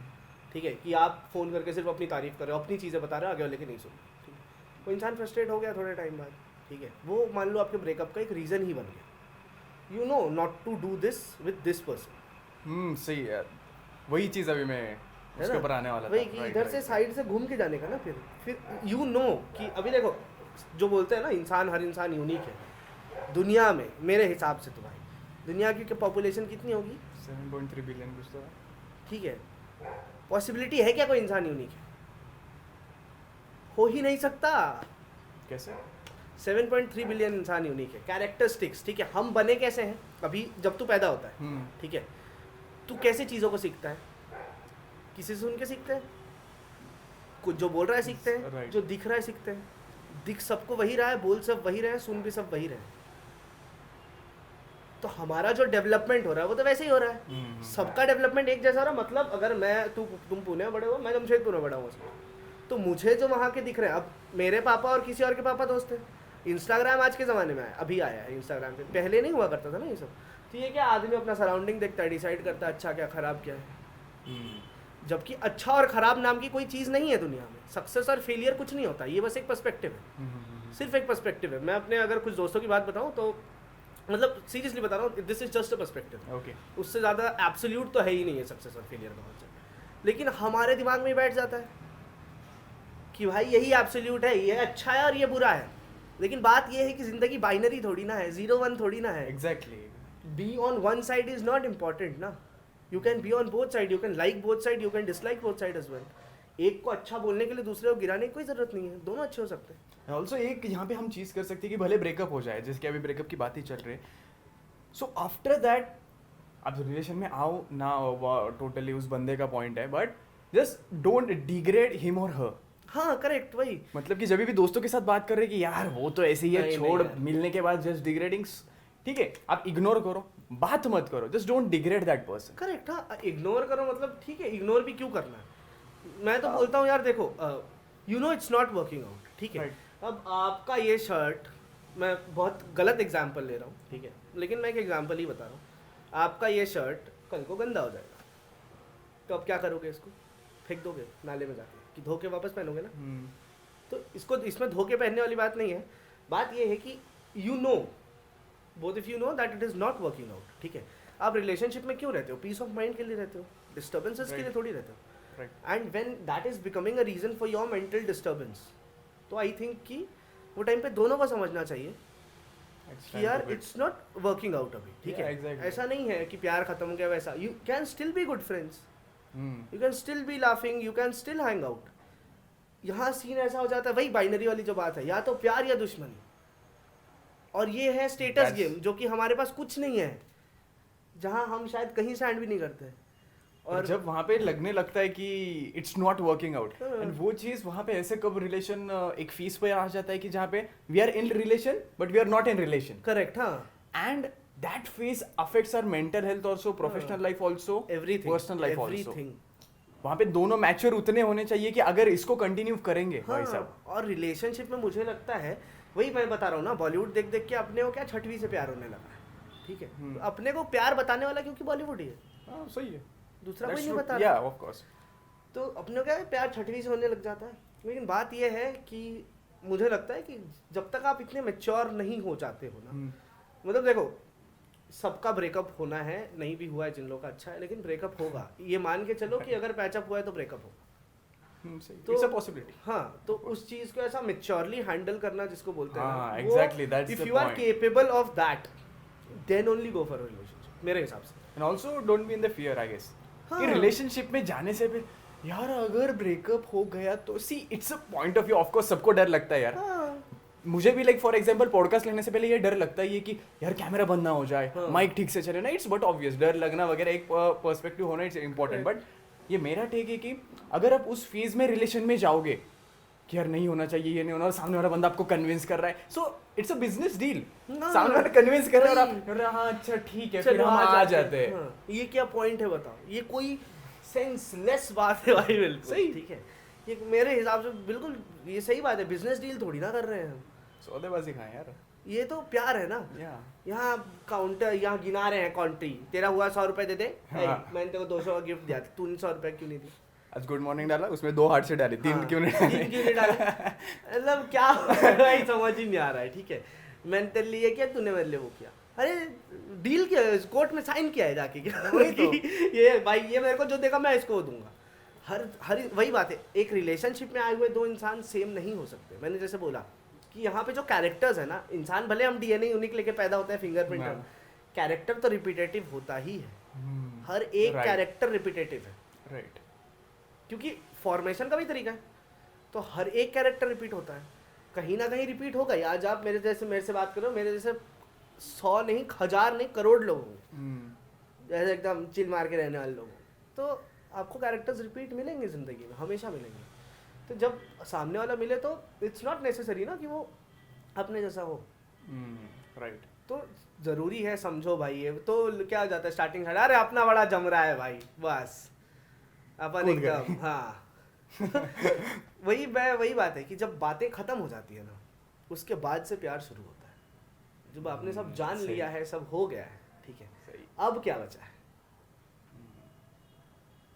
Speaker 2: ठीक है, कि आप फ़ोन करके सिर्फ अपनी तारीफ कर रहे हो, अपनी चीज़ें बता रहे हो, आगे वाले की नहीं सुन रहे, ठीक है, वो इंसान फ्रस्ट्रेट हो गया थोड़े टाइम बाद, ठीक है, वो मान लो आपके ब्रेकअप का एक रीज़न ही बन गया, you know not to do this with this person.
Speaker 1: सही है, वही चीज़ अभी मैं उसके ऊपर आने वाला था।
Speaker 2: वही कि इधर से साइड से घूम के जाने का ना, फिर यू नो कि अभी देखो जो बोलते हैं ना इंसान, हर इंसान यूनिक है दुनिया में। मेरे हिसाब से तो भाई दुनिया की पॉपुलेशन कितनी होगी?
Speaker 1: 7.3 बिलियन कुछ तो,
Speaker 2: ठीक है, पॉसिबिलिटी है क्या कोई इंसान यूनिक है? हो ही नहीं सकता।
Speaker 1: कैसे?
Speaker 2: 7.3 बिलियन इंसान यूनिक है। कैरेक्टरिस्टिक्स, ठीक है, हम बने कैसे हैं? अभी जब तू पैदा होता है, ठीक है, तू कैसे चीज़ों को सीखता है? किसी से सुन के सीखते हैं, कुछ जो बोल रहा है सीखते हैं,
Speaker 1: right.
Speaker 2: जो दिख रहा है सीखते हैं। दिख सबको वही रहा है, बोल सब वही रहे हैं, सुन भी सब वही रहे हैं। तो हमारा जो डेवलपमेंट हो रहा है वो तो वैसे ही हो रहा है। सबका डेवलपमेंट एक जैसा हो रहा है। मतलब अगर मैं तुम पुणे में बड़े हो, मैं जमशेदपुर में बड़ा हूँ, तो मुझे जो वहाँ के दिख रहे हैं, अब मेरे पापा और किसी और के पापा दोस्त हैं। इंस्टाग्राम आज के ज़माने में आया, अभी आया है इंस्टाग्राम पे, पहले नहीं हुआ करता था ना ये सब। तो ये क्या, आदमी अपना सराउंडिंग देखता है, डिसाइड करता है अच्छा क्या ख़राब क्या है। जबकि अच्छा और ख़राब नाम की कोई चीज़ नहीं है दुनिया में। सक्सेस और फेलियर कुछ नहीं होता, ये बस एक पर्सपेक्टिव है, सिर्फ एक पर्सपेक्टिव है। मैं अपने अगर कुछ दोस्तों की बात बताऊँ तो मतलब सीरियसली बता रहा हूँ, this is just a perspective.
Speaker 1: Okay,
Speaker 2: उससे ज़्यादा एब्सोल्यूट तो है ही नहीं है सक्सेस और फेलियर का कॉन्सेप्ट। लेकिन हमारे दिमाग में बैठ जाता है कि भाई यही एब्सोल्यूट है, ये अच्छा है और ये बुरा है। लेकिन बात ये है कि ज़िंदगी बाइनरी थोड़ी ना है, 0-1 थोड़ी ना है।
Speaker 1: Exactly.
Speaker 2: Be on one side is not important ना, you can be on both side, you can like both side, you can dislike both side as well. एक को अच्छा बोलने के लिए दूसरे को गिराने की कोई जरूरत नहीं है, दोनों अच्छे हो सकते हैं।
Speaker 1: ऑल्सो एक यहाँ पे हम चीज़ कर सकते हैं कि भले ब्रेकअप हो जाए, जैसे कि अभी ब्रेकअप की बात ही चल रही है, सो आफ्टर दैट आप रिलेशन में आओ ना आओ, टोटली उस बंदे का पॉइंट है, but just don't degrade him और हर।
Speaker 2: हाँ करेक्ट, वही
Speaker 1: मतलब कि जब भी दोस्तों के साथ बात कर रहे हैं कि यार वो तो ऐसे ही है,
Speaker 2: नहीं,
Speaker 1: छोड़,
Speaker 2: नहीं यार।
Speaker 1: मिलने के बाद जस्ट डिग्रेडिंग, ठीक है, आप इग्नोर करो, बात मत करो, just don't degrade that person.
Speaker 2: Correct, हाँ इग्नोर करो, मतलब ठीक है, इग्नोर भी क्यों करना है। मैं तो बोलता हूँ यार देखो, you know it's not working out, ठीक है। अब आपका ये शर्ट, मैं बहुत गलत एग्जांपल ले रहा हूँ, ठीक है, लेकिन मैं एक एग्जांपल ही बता रहा हूँ। आपका ये शर्ट कल को गंदा हो जाएगा, तो अब क्या करोगे, इसको फेंक दोगे नाले में जाके कि धो के वापस पहनोगे ना। तो इसको, इसमें धो के पहनने वाली बात नहीं है, बात ये है कि you know, both if you know that it is not working out, ठीक है। आप रिलेशनशिप में क्यों रहते हो, पीस ऑफ माइंड के लिए रहते हो, डिस्टर्बेंसेस के लिए थोड़ी रहते हो। And when that is becoming a reason for your mental disturbance, तो आई थिंक कि वो टाइम पे दोनों को समझना चाहिए कि यार इट्स नॉट वर्किंग आउट अभी, ठीक है। ऐसा नहीं है कि प्यार खत्म हो गया वैसा, you can still be good friends, you can still be laughing, you can still hang out. यहाँ सीन ऐसा हो जाता है, वही बाइनरी वाली जो बात है, या तो प्यार या दुश्मनी, और ये है स्टेटस गेम जो कि हमारे पास कुछ नहीं है, जहाँ हम शायद कहीं स्टैंड भी नहीं करते।
Speaker 1: और जब वहाँ पे लगने लगता है कि इट्स नॉट वर्किंग आउट,
Speaker 2: हाँ।
Speaker 1: एंड वो चीज़ वहाँ पे ऐसे कब रिलेशन एक फीस पे आ जाता है कि जहाँ पे we are in relation but we are not in relation.
Speaker 2: Correct, हाँ।
Speaker 1: And that phase affects our mental health also, professional life also,
Speaker 2: everything,
Speaker 1: personal life also.
Speaker 2: Everything.
Speaker 1: वहाँ पे दोनों मैच्योर उतने होने चाहिए कि अगर इसको कंटिन्यू करेंगे भाई
Speaker 2: हाँ,
Speaker 1: साहब।
Speaker 2: और रिलेशनशिप में मुझे लगता है, वही मैं बता रहा हूँ ना, बॉलीवुड देख देख के अपने को क्या छठवीं से प्यार होने लगा है, ठीक है। तो अपने को प्यार बताने वाला क्योंकि बॉलीवुड ही है,
Speaker 1: हाँ सही है,
Speaker 2: दूसरा कोई नहीं बता
Speaker 1: या
Speaker 2: रहा।
Speaker 1: Of course.
Speaker 2: तो अपने को क्या है, प्यार छठवीं से होने लग जाता है। लेकिन बात यह है कि मुझे लगता है कि जब तक आप इतने मैच्योर नहीं हो जाते हो ना, मतलब देखो, सबका ब्रेकअप होना है, नहीं भी हुआ है जिन लोगों का, अच्छा है, लेकिन ब्रेकअप होगा, ये मान के चलो कि अगर पैचअप हुआ है तो ब्रेकअप होगा।
Speaker 1: तो इट्स अ पॉसिबिलिटी।
Speaker 2: हाँ, तो उस चीज को ऐसा मैच्योरली हैंडल करना जिसको बोलते हैं
Speaker 1: हाँ,
Speaker 2: ना,
Speaker 1: exactly, that's
Speaker 2: if
Speaker 1: the
Speaker 2: you are
Speaker 1: point.
Speaker 2: Capable of that, then only go for a relationship, मेरे हिसाब से।
Speaker 1: And also don't be in the fear, I guess,
Speaker 2: हाँ।
Speaker 1: कि रिलेशनशिप में जाने से पहले यार अगर ब्रेकअप हो गया तो see it's a point of view, of course सबको डर लगता है यार।
Speaker 2: हाँ।
Speaker 1: मुझे भी लाइक फॉर एग्जांपल पॉडकास्ट लेने से पहले ये डर लगता है कि यार कैमरा बंद ना हो जाए, माइक ठीक से चले ना, इट्स बट ऑब्वियस, डर लगना वगैरह एक पर्सपेक्टिव होना इट्स इंपॉर्टेंट। बट ये मेरा टेक है कि अगर आप उस फेज में रिलेशन में जाओगे कि यार नहीं होना चाहिए, ये नहीं होना, और सामने वाला बंदा आपको कन्विंस कर रहा है, so it's a business deal, सामने वाला कन्विंस कर रहा है और हाँ अच्छा ठीक है, फिर हम आ जाते हैं।
Speaker 2: ये क्या पॉइंट है बताओ, ये कोई सेंसलेस बात है भाई, बिल्कुल
Speaker 1: सही।
Speaker 2: ठीक है, ये मेरे हिसाब से बिल्कुल ये सही बात है, बिजनेस डील थोड़ी ना कर रहे हैं हम,
Speaker 1: सौदेबाजी खाएं यार,
Speaker 2: ये तो प्यार है ना। यहाँ काउंटर, यहाँ गिना रहे हैं कॉन्ट्री, तेरा हुआ 100 रुपए दे दे, मैंने तेरे को 200 का गिफ्ट दिया, तूने 100 रुपए क्यों नहीं दी?
Speaker 1: आज गुड मॉर्निंग डाला, उसमें 2 हार्ट से डाले, 3 क्यों नहीं डाले?
Speaker 2: 3 क्यों नहीं डाले? मतलब क्या भाई, समझ ही नहीं आ रहा है, ठीक है। मैंने तेरे लिए किया, तूने मेरे लिए वो किया, अरे डील किया, कोर्ट में साइन किया है जाके क्या? तो ये भाई, ये मेरे को जो देगा मैं इसको दूंगा। हर वही बात है, एक रिलेशनशिप में आए हुए दो इंसान सेम नहीं हो सकते। मैंने जैसे बोला कि यहाँ पे जो कैरेक्टर्स है ना, इंसान भले हम डीएनए यूनिक लेके पैदा होता है, फिंगरप्रिंट, कैरेक्टर तो रिपीटेटिव होता ही है, हर एक कैरेक्टर रिपीटेटिव है,
Speaker 1: राइट,
Speaker 2: क्योंकि फॉर्मेशन का भी तरीका है, तो हर एक कैरेक्टर रिपीट होता है, कहीं ना कहीं रिपीट होगा। आज आप मेरे से बात करो, मेरे जैसे 100 नहीं, 1000 नहीं, करोड़ लोग होंगे जैसे एकदम चिल मार के रहने वाले लोग, तो आपको कैरेक्टर्स रिपीट मिलेंगे जिंदगी में, हमेशा मिलेंगे। तो जब सामने वाला मिले तो इट्स नॉट नेसेसरी ना कि वो अपने जैसा हो,
Speaker 1: राइट।
Speaker 2: तो जरूरी है, समझो भाई। ये तो क्या हो जाता है स्टार्टिंग से, अरे अपना बड़ा जम रहा है भाई, बस अपन एकदम, हाँ। वही बात है कि जब बातें खत्म हो जाती है ना, उसके बाद से प्यार शुरू होता है। जब आपने सब जान लिया है, सब हो गया है, ठीक है, अब क्या बचा है?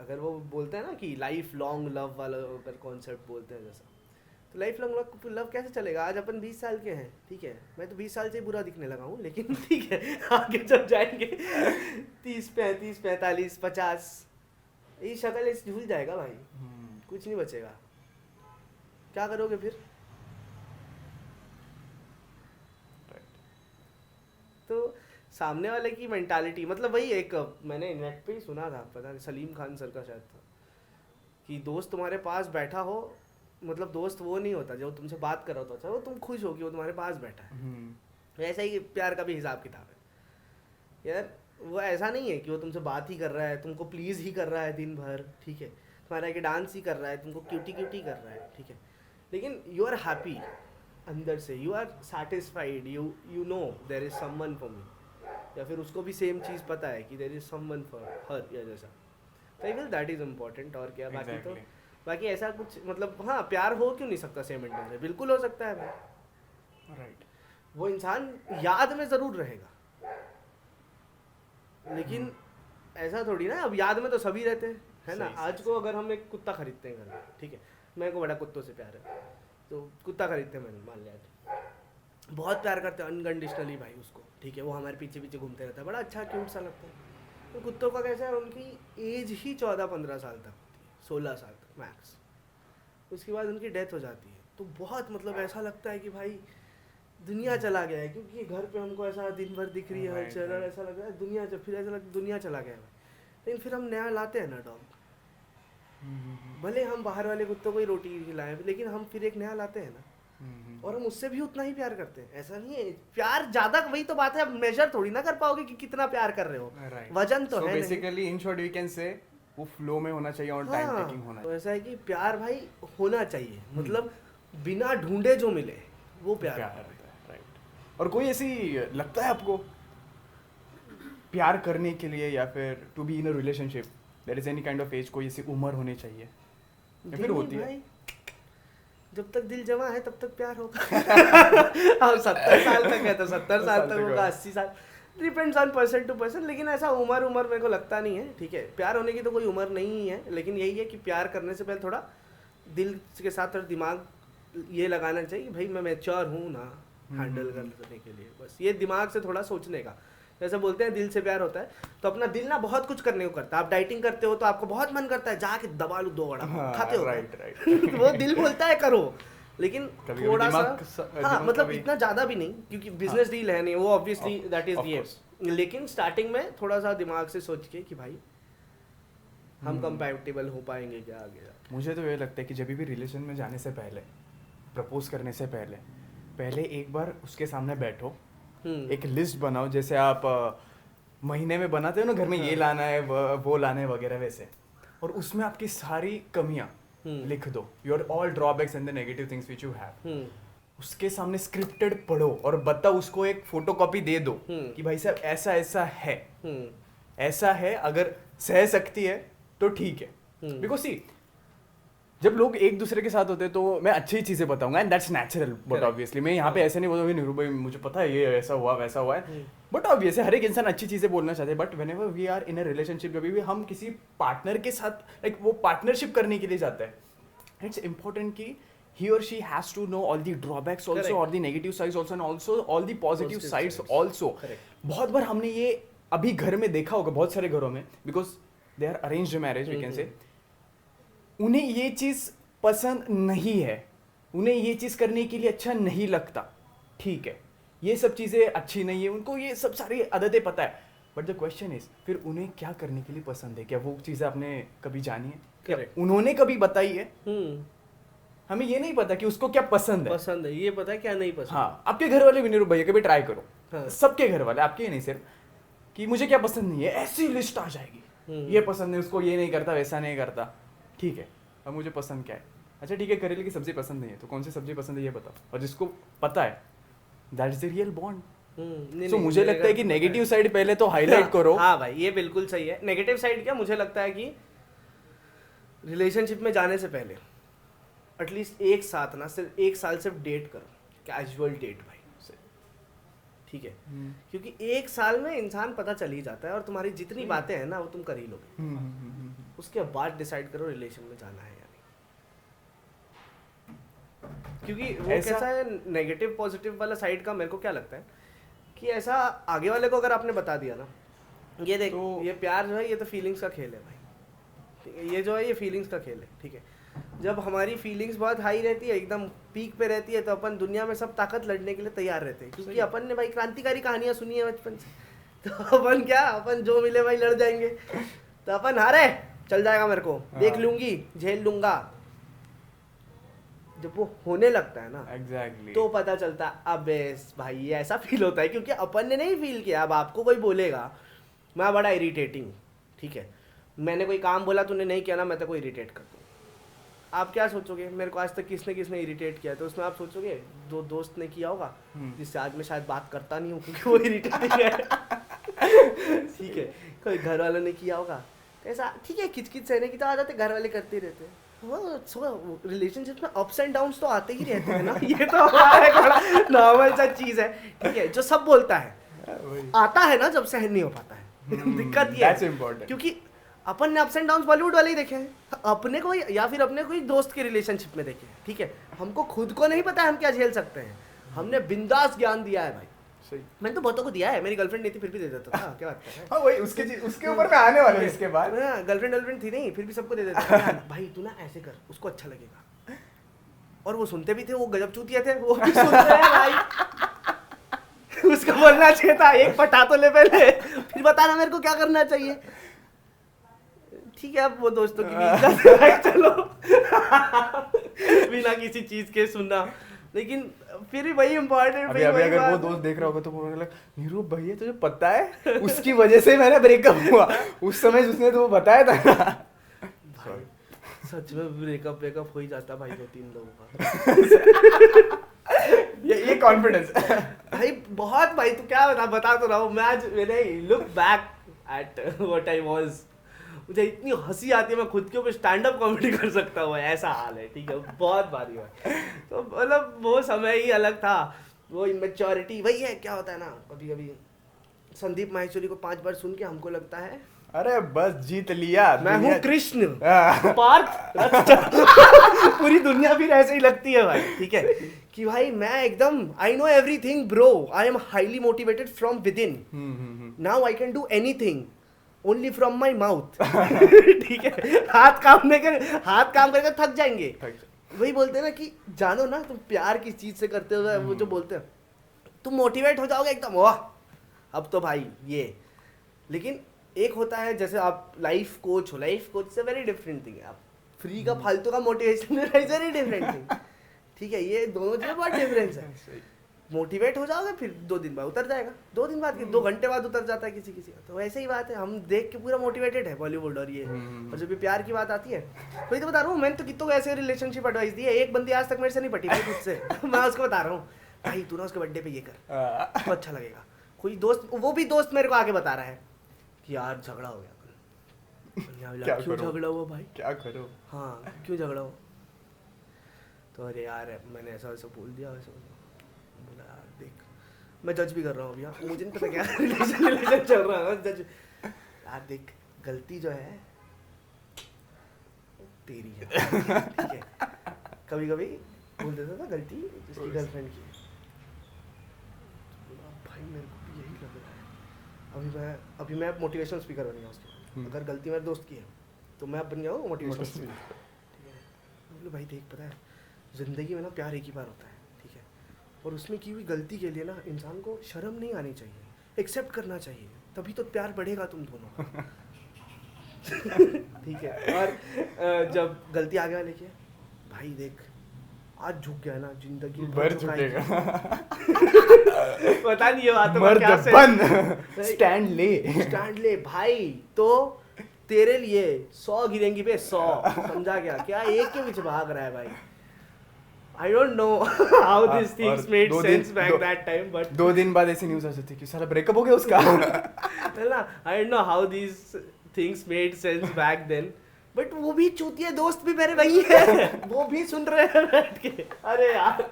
Speaker 2: अगर वो बोलते हैं ना कि लाइफ लॉन्ग लव वाला अगर कॉन्सेप्ट बोलते हैं जैसा, तो लाइफ लॉन्ग लव कैसे चलेगा? आज अपन 20 साल के हैं, ठीक है, मैं तो 20 साल से ही बुरा दिखने लगा हूँ, लेकिन ठीक है, आगे जब जाएंगे 30, 35, 45, 50, ये शक्ल इस झूल जाएगा भाई, कुछ नहीं बचेगा। क्या करोगे फिर? तो सामने वाले की मेंटालिटी, मतलब वही एक मैंने नेट पे ही सुना था, पता नहीं सलीम खान सर का शायद था, कि दोस्त तुम्हारे पास बैठा हो, मतलब दोस्त वो नहीं होता जो तुमसे बात कर रहा होता, वो तुम खुश हो कि वो तुम्हारे पास बैठा है। ऐसा ही प्यार का भी हिसाब किताब है यार। वो ऐसा नहीं है कि वो तुमसे बात ही कर रहा है, तुमको प्लीज़ ही कर रहा है दिन भर, ठीक है, तुम्हारा के डांस ही कर रहा है, तुमको क्यूटी क्यूटी कर रहा है, ठीक है, लेकिन यू आर हैप्पी अंदर से, you are satisfied, you know there is someone for me, या फिर उसको भी सेम चीज़ पता है कि there is someone for her, या जैसा। तो I will that is important. और क्या बाकी तो बाकी ऐसा कुछ मतलब, हाँ प्यार हो क्यों नहीं सकता सेम इंटेंस से, बिल्कुल हो सकता है भाई।
Speaker 1: राइट।
Speaker 2: वो इंसान याद में ज़रूर रहेगा, लेकिन ऐसा थोड़ी ना, अब याद में तो सभी रहते हैं, है ना। आज को अगर हम एक कुत्ता खरीदते हैं घर में, ठीक है, मेरे को बड़ा कुत्तों से प्यार है, तो कुत्ता खरीदते हैं, मैंने मान लिया बहुत प्यार करते हैं अनकंडीशनली भाई उसको, ठीक है, वो हमारे पीछे पीछे घूमते रहता है, बड़ा अच्छा क्यूट सा लगता है। तो कुत्तों का कैसा है, उनकी एज ही 14-15 साल तक होती है, 16 साल तक मैक्स, उसके बाद उनकी डेथ हो जाती है। तो बहुत मतलब ऐसा लगता है कि भाई दुनिया चला गया है, क्योंकि घर पे हमको ऐसा दिन भर दिख रही है चेहरा, ऐसा लग रहा है दुनिया, फिर ऐसा लगता है दुनिया चला गया है भाई। लेकिन फिर हम नया लाते हैं ना डॉग, भले हम बाहर वाले कुत्तों को ही रोटी खिलाएं, लेकिन हम फिर एक नया लाते हैं ना, और हम उससे भी उतना ही प्यार करते हैं। ऐसा नहीं है प्यार ज्यादा, वही तो बात है, अब मेजर थोड़ी ना कर पाओगे कि कितना प्यार कर रहे हो, वजन तो है
Speaker 1: basically in short we can say वो फ्लो में होना चाहिए और टाइम टेकिंग होना चाहिए।
Speaker 2: तो ऐसा है कि प्यार भाई होना चाहिए, मतलब बिना ढूंढे जो मिले वो प्यार है।
Speaker 1: राइट। और कोई ऐसी लगता है आपको प्यार करने के लिए या फिर to be in a relationship there is any kind of age, कोई ऐसी उम्र होनी चाहिए या फिर होती है?
Speaker 2: जब तक दिल जमा है तब तक प्यार होगा। अब 70 साल तक है तो 70 साल तक होगा, 80 साल, depends on person to person. लेकिन ऐसा उम्र मेरे को लगता नहीं है, ठीक है, प्यार होने की तो कोई उम्र नहीं है, लेकिन यही है कि प्यार करने से पहले थोड़ा दिल के साथ थोड़ा दिमाग ये लगाना चाहिए भाई मैं मैच्योर हूँ ना हैंडल करने के लिए, बस ये दिमाग से थोड़ा सोचने का। जैसे बोलते हैं दिल से प्यार होता है, तो अपना दिल ना बहुत कुछ करने को करता है। आप डाइटिंग करते हो तो आपको बहुत मन करता है जाके दबा लूं 2 वड़ा खाते हो, राइट। वो दिल बोलता है करो, लेकिन थोड़ा सा हाँ मतलब इतना ज्यादा भी नहीं, क्योंकि बिजनेस डील है नहीं वो, ऑब्वियसली दैट इज ये, लेकिन स्टार्टिंग में थोड़ा सा दिमाग से सोच के कि भाई हम कंपैटिबल हो पाएंगे क्या आगे।
Speaker 1: मुझे तो ये लगता है कि जब भी रिलेशन में जाने से पहले, प्रपोज करने से पहले एक बार उसके सामने बैठो, एक लिस्ट बनाओ, जैसे आप महीने में बनाते हो ना घर में, ये लाना है वो लाना है वगैरह वैसे, और उसमें आपकी सारी कमियां लिख दो, your all drawbacks and the negative things which you have. उसके सामने स्क्रिप्टेड पढ़ो और बताओ, उसको एक फोटोकॉपी दे दो कि भाई साहब ऐसा ऐसा है, अगर सह सकती है तो ठीक है। बिकॉज सी जब लोग एक दूसरे के साथ होते हैं तो मैं अच्छी चीजें बताऊंगा and that's natural, but obviously मैं यहाँ पे ऐसे नहीं बोलूँगा नीरू भाई मुझे पता है ये ऐसा हुआ वैसा हुआ है, बट ऑब्वियसली हर एक इंसान अच्छी चीजें बोलना चाहते हैं। But whenever we are in a relationship, जब भी हम किसी पार्टनर के साथ लाइक वो पार्टनरशिप करने के लिए जाता है, इट्स इम्पोर्टेंट कि he or she has to know all the drawbacks also,
Speaker 2: Correct.
Speaker 1: all the negative sides also, and also all the positive sides also.
Speaker 2: Correct.
Speaker 1: बहुत बार हमने ये अभी घर में देखा होगा, बहुत सारे घरों में, because they are arranged marriage we can say, उन्हें ये चीज़ पसंद नहीं है, उन्हें ये चीज़ करने के लिए अच्छा नहीं लगता, ठीक है, ये सब चीज़ें अच्छी नहीं है, उनको ये सब सारी आदतें पता है, बट द क्वेश्चन इज फिर उन्हें क्या करने के लिए पसंद है? क्या वो चीज़ें आपने कभी जानी है? क्या उन्होंने कभी बताई है? हमें ये नहीं पता कि उसको क्या पसंद है,
Speaker 2: ये पता है क्या नहीं पसंद।
Speaker 1: हाँ, आपके घर वाले भी नहीं, भैया कभी ट्राई करो, हाँ। सबके घर वाले, आपके नहीं सिर्फ, कि मुझे क्या पसंद नहीं है, ऐसी लिस्ट आ जाएगी, ये पसंद नहीं, उसको ये नहीं करता, वैसा नहीं करता, ठीक है, अब मुझे पसंद क्या है? अच्छा ठीक है, करेले की सब्जी पसंद नहीं है, तो कौन सी सब्जी पसंद है ये बताओ, और जिसको पता है that is the real bond. So मुझे लगता है कि नेगेटिव साइड पहले तो हाईलाइट करो।
Speaker 2: हाँ भाई ये बिल्कुल सही है। नेगेटिव साइड क्या, मुझे लगता है कि रिलेशनशिप में जाने से पहले एटलीस्ट एक साथ ना, सिर्फ 1 साल सिर्फ डेट करो, कैजुअल डेट भाई से, ठीक है, क्योंकि 1 साल में इंसान पता चल ही जाता है और तुम्हारी जितनी बातें हैं ना वो तुम कर ही लोगे। उसके बाद डिसाइड करो रिलेशन में जाना है या नहीं, क्योंकि वो कैसा है नेगेटिव पॉजिटिव वाला साइड का, मेरे को क्या लगता है कि ऐसा आगे वाले को अगर आपने बता दिया ना, ये देख तो, ये प्यार जो है ये तो फीलिंग्स का खेल है भाई, ठीक है, ये जो है ये फीलिंग्स का खेल है, ठीक है। जब हमारी फीलिंग्स बहुत हाई रहती है, एकदम पीक पे रहती है, तो अपन दुनिया में सब ताकत लड़ने के लिए तैयार रहते हैं, क्योंकि अपन ने भाई क्रांतिकारी कहानियां सुनी है बचपन से, तो अपन क्या, अपन जो मिले भाई लड़ जाएंगे, तो अपन हारे चल जाएगा मेरे को, देख लूंगी, झेल लूंगा। जब वो होने लगता है ना
Speaker 1: Exactly.
Speaker 2: तो पता चलता है अबे भाई ये ऐसा फील होता है, क्योंकि अपन ने नहीं फील किया। अब आपको कोई बोलेगा मैं बड़ा इरिटेटिंग, ठीक है, मैंने कोई काम बोला तूने नहीं किया ना, मैं तो को इरिटेट कर दूँ। आप क्या सोचोगे, मेरे को आज तक किसने किसने इरिटेट किया, तो उसमें आप सोचोगे दो दोस्त ने किया होगा जिससे आज मैं शायद बात करता नहीं हूँ क्योंकि वो इरिटेटिंग है। ठीक है, कोई घर वालों ने किया होगा ऐसा, ठीक है, किचकिच सहने की तो आदत है, घर वाले करते रहते हैं। वो रिलेशनशिप में अप्स एंड डाउन्स तो आते ही रहते हैं ना, ये तो हमारा बड़ा नॉर्मल सा चीज है, ठीक है, जो सब बोलता है आता है ना जब सहन नहीं हो पाता है। दिक्कत ये है क्योंकि अपन ने अप्स एंड डाउन्स बॉलीवुड वाले ही देखे हैं, अपने को या फिर अपने कोई दोस्त के रिलेशनशिप में देखे हैं, ठीक है, हमको खुद को नहीं पता है हम क्या झेल सकते हैं, हमने बिंदास ज्ञान दिया है भाई। सही, मैंने तो बहुतों को दिया है, मेरी गर्लफ्रेंड नहीं थी फिर भी दे देता था, क्या बात है।
Speaker 1: हाँ वही उसके ऊपर मैं आने वाला हूँ इसके बाद।
Speaker 2: गर्लफ्रेंड थी नहीं फिर भी सबको दे देता था। भाई तू ना ऐसे कर, उसको अच्छा लगेगा, और वो सुनते भी थे, वो गजब चूतिया थे, वो भी सुनते हैं भाई। उसको बोलना चाहिए था एक पटा तो ले पहले, फिर बताना मेरे को क्या करना चाहिए। ठीक है, अब वो दोस्तों की बीच चलो बिना किसी चीज के सुनना, लेकिन फिर भी वही इम्पोर्टेंट।
Speaker 1: अभी अगर वो दोस्त देख रहा होगा तो बोलने लगा नीरू भैया तुझे पता है उसकी वजह से मेरा ब्रेकअप हुआ, उस समय उसने तो बताया था ना।
Speaker 2: सच में ब्रेकअप हो ही जाता भाई 2-3 लोगों का।
Speaker 1: ये कॉन्फिडेंस
Speaker 2: भाई बहुत, भाई तू क्या बता तो रहा हूँ मैं आज, मैंने look back at what I was, मुझे इतनी हंसी आती है, मैं खुद के ऊपर स्टैंड अप कॉमेडी कर सकता हूँ, ऐसा हाल है, ठीक है, बहुत भारी हुआ। तो मतलब वो समय ही अलग था, वो इमेच्योरिटी वही है। क्या होता है ना, कभी कभी संदीप माहेश्वरी को 5 बार सुन के हमको लगता है
Speaker 1: अरे बस जीत लिया,
Speaker 2: मैं हूँ कृष्ण पार्थ। पूरी दुनिया भी ऐसे ही लगती है भाई, ठीक है, कि भाई मैं एकदम I know everything bro, I am highly motivated from with in, now I can do anything only from my mouth. ठीक है, हाथ काम करके थक जाएंगे। वही बोलते हैं ना कि जानो ना तुम प्यार किस चीज से करते हो, वो जो बोलते हैं तुम मोटिवेट हो जाओगे एकदम, वाह अब तो भाई ये। लेकिन एक होता है जैसे आप लाइफ कोच हो, लाइफ कोच से वेरी डिफरेंट थिंग है, आप फ्री का फालतू का मोटिवेशन वेरी डिफरेंट थिंग, ठीक है, ये दोनों में बहुत डिफरेंस है। मोटिवेट हो जाओगे फिर 2 दिन बाद उतर जाएगा, 2 दिन बाद 2 घंटे बाद उतर जाता है किसी किसी का, तो वैसे ही बात है, हम देख के पूरा मोटिवेटेड है बॉलीवुड और ये। और जब भी प्यार की बात आती है वही तो बता रहा हूँ, मैंने तो कितनों को ऐसे रिलेशनशिप एडवाइस दी है, एक बंदी आज तक मेरे से नहीं पटी भाई खुद से। मैं उसको बता रहा हूँ भाई तू ना उसके बर्थडे पे ये कर तो अच्छा लगेगा। कोई दोस्त, वो भी दोस्त मेरे को आके बता रहा है कि यार झगड़ा हो गया, क्यों झगड़ा हुआ भाई, क्या करो, हाँ क्यों झगड़ा हुआ, तो अरे यार मैंने ऐसा वैसा बोल दिया, वैसा बोला, यार देख मैं जज भी कर रहा हूँ भैया, मुझे नहीं पता क्या रिलेशन चल रहा है, जज यार देख गलती जो है तेरी है, ठीक है, कभी कभी बोल देता था गलती जिसकी गर्लफ्रेंड की, भाई मेरे को भी यही लग रहा है, अभी मैं मोटिवेशनल स्पीकर बन गया उसके, अगर गलती मेरे दोस्त की है तो मैं बन जाऊँ मोटिवेशनल स्पीकर, ठीक है, बोले भाई देख पता है ज़िंदगी में ना प्यार एक ही बार होता है, ठीक है, और उसमें की हुई गलती के लिए ना इंसान को शर्म नहीं आनी चाहिए, एक्सेप्ट करना चाहिए, तभी तो प्यार बढ़ेगा तुम दोनों का। ठीक है, और जब गलती आगे वाले की भाई देख आज झुक गया ना जिंदगी भर झुकेगा। पता नहीं ये बात तो क्या से स्टैंड ले भाई, तो तेरे लिए 100 गिरेंगी पे 100, समझा क्या एक के पीछे भाग रहा है भाई। I don't know how these things made sense back that time, but
Speaker 1: 2 दिन बाद ऐसी न्यूज़ आ जाती कि साला ब्रेकअप हो गया उसका।
Speaker 2: I don't know how these things made sense back then, but वो भी चूतिया दोस्त भी मेरे वही है, वो भी सुन रहे हैं बैठ के, अरे यार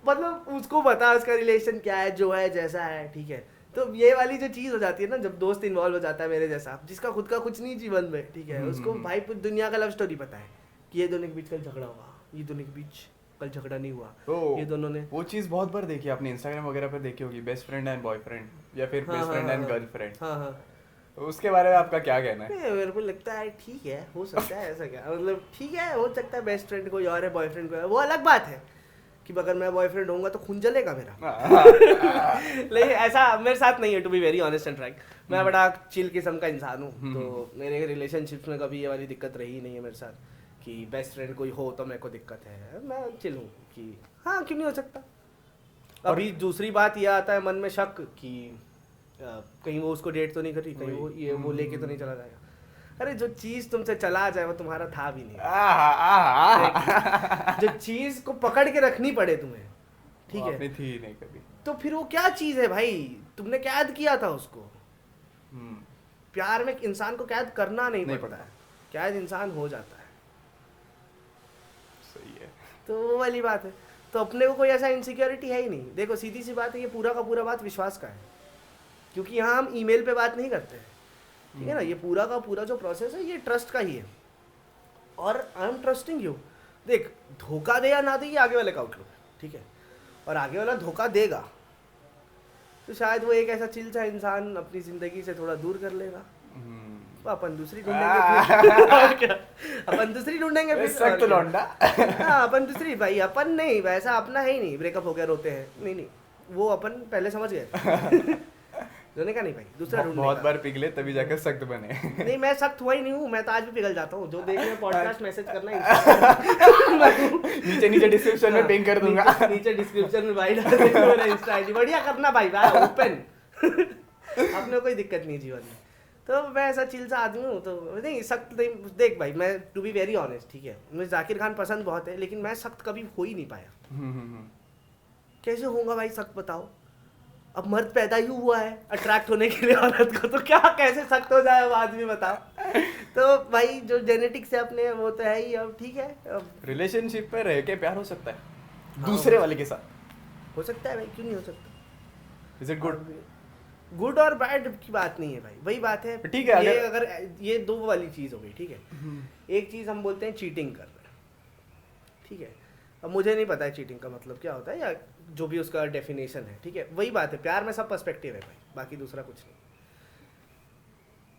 Speaker 2: मतलब उसको पता उसका रिलेशन क्या है, जो है जैसा है, ठीक है, तो ये वाली जो चीज़ हो जाती है ना जब दोस्त इन्वॉल्व हो जाता है मेरे जैसा, जिसका खुद का कुछ नहीं जीवन में, ठीक है, उसको भाई पूरी दुनिया का लव स्टोरी पता है कि ये दोनों के बीच कल झगड़ा हुआ, ये दोनों के बीच कल झगड़ा नहीं हुआ, ये दोनों ने
Speaker 1: वो चीज़ बहुत बार देखी आपने इंस्टाग्राम वगैरह पर देखी होगी, बेस्ट फ्रेंड एंड बॉयफ्रेंड या फिर बेस्ट फ्रेंड एंड गर्लफ्रेंड। हाँ, उसके बारे में आपका क्या कहना है?
Speaker 2: मेरे को लगता है ठीक है, हो सकता है ऐसा, क्या मतलब ठीक है, हो सकता है बेस्ट फ्रेंड कोई और है, बॉयफ्रेंड कोई है, वो अलग बात है कि अगर मैं बॉयफ्रेंड होऊंगा तो खून जलेगा मेरा। लेकिन ऐसा मेरे साथ नहीं है, to be very honest and frank, मैं बड़ा चिल किस्म का इंसान हूँ, तो मेरे रिलेशनशिप्स में कभी ये वाली दिक्कत रही नहीं है मेरे साथ कि बेस्ट फ्रेंड कोई हो तो मेरे को दिक्कत है। मैं चिल हूँ कि हाँ क्यों नहीं हो सकता। अभी दूसरी बात यह आता है मन में शक कि कहीं वो उसको डेट तो नहीं करी, कहीं वो लेके तो नहीं चला जाएगा। अरे जो चीज तुमसे चला जाए वो तुम्हारा था भी नहीं। जो चीज को पकड़ के रखनी पड़े तुम्हें, ठीक है,
Speaker 1: थी नहीं कभी,
Speaker 2: तो फिर वो क्या चीज है भाई? तुमने कैद किया था उसको। प्यार में इंसान को कैद करना नहीं पड़ता है, कैद इंसान हो जाता है।
Speaker 1: सही है।
Speaker 2: तो वो वाली बात है। तो अपने को कोई ऐसा इनसिक्योरिटी है ही नहीं। देखो सीधी सी बात है, ये पूरा का पूरा बात विश्वास का है, क्योंकि यहाँ हम ईमेल पे बात नहीं करते हैं, ठीक है ना। ये पूरा का पूरा जो प्रोसेस है ये ट्रस्ट का ही है, और आई एम ट्रस्टिंग यू। देख धोखा दे या ना दे ये आगे वाले का आउटलुक है, ठीक है, और आगे वाला धोखा देगा तो शायद वो एक ऐसा चिल सा इंसान अपनी जिंदगी से थोड़ा दूर कर लेगा, तो अपन दूसरी ढूंढेंगे अपन दूसरी ढूंढेंगे फिर
Speaker 1: सख्त लौंडा।
Speaker 2: हाँ अपन दूसरी, भाई अपन नहीं, वैसा अपना है ही नहीं, ब्रेकअप हो गया रोते हैं, नहीं वो अपन पहले समझ गए रोने का नहीं भाई, दूसरा ढूंढने
Speaker 1: बहुत
Speaker 2: का।
Speaker 1: बार पिघले तभी जाकर सख्त बने।
Speaker 2: नहीं मैं सख्त हुआ ही नहीं हूँ, मैं तो आज भी पिघल जाता हूँ। जो देख रहे पॉडकास्ट मैसेज करना
Speaker 1: नीचे डिस्क्रिप्शन में पिंग कर दूंगा।
Speaker 2: नीचे डिस्क्रिप्शन में भाई डाल देंगे मेरा इंस्टा आईडी, बढ़िया करना भाई ओपन अपने कोई दिक्कत नहीं जीवन में। तो मैं ऐसा चिल सा आदमी हूँ, तो नहीं सख्त नहीं। देख भाई मैं टू बी वेरी ऑनेस्ट, ठीक है, मुझे जाकिर खान पसंद बहुत है, लेकिन मैं सख्त कभी हो ही नहीं पाया। कैसे होगा भाई सख्त बताओ? अब मर्द पैदा ही हुआ है अट्रैक्ट होने के लिए औरत को, तो क्या कैसे सख्त हो जाए वो आदमी बताओ। तो भाई जो जेनेटिक्स है अपने वो तो है ही। अब ठीक है, अब
Speaker 1: रिलेशनशिप में रह के प्यार हो सकता है दूसरे वाले के साथ?
Speaker 2: हो सकता है भाई, क्यों नहीं हो सकता?
Speaker 1: Is it good?
Speaker 2: गुड और बैड की बात नहीं है भाई, वही बात है।
Speaker 1: ठीक है,
Speaker 2: ये अगर ये दो वाली चीज हो गई, ठीक है। एक चीज हम बोलते हैं चीटिंग कर रहे हैं, ठीक है। अब मुझे नहीं पता है चीटिंग का मतलब क्या होता है या जो भी उसका डेफिनेशन है, ठीक है। वही बात है, प्यार में सब पर्सपेक्टिव है भाई, बाकी दूसरा कुछ नहीं,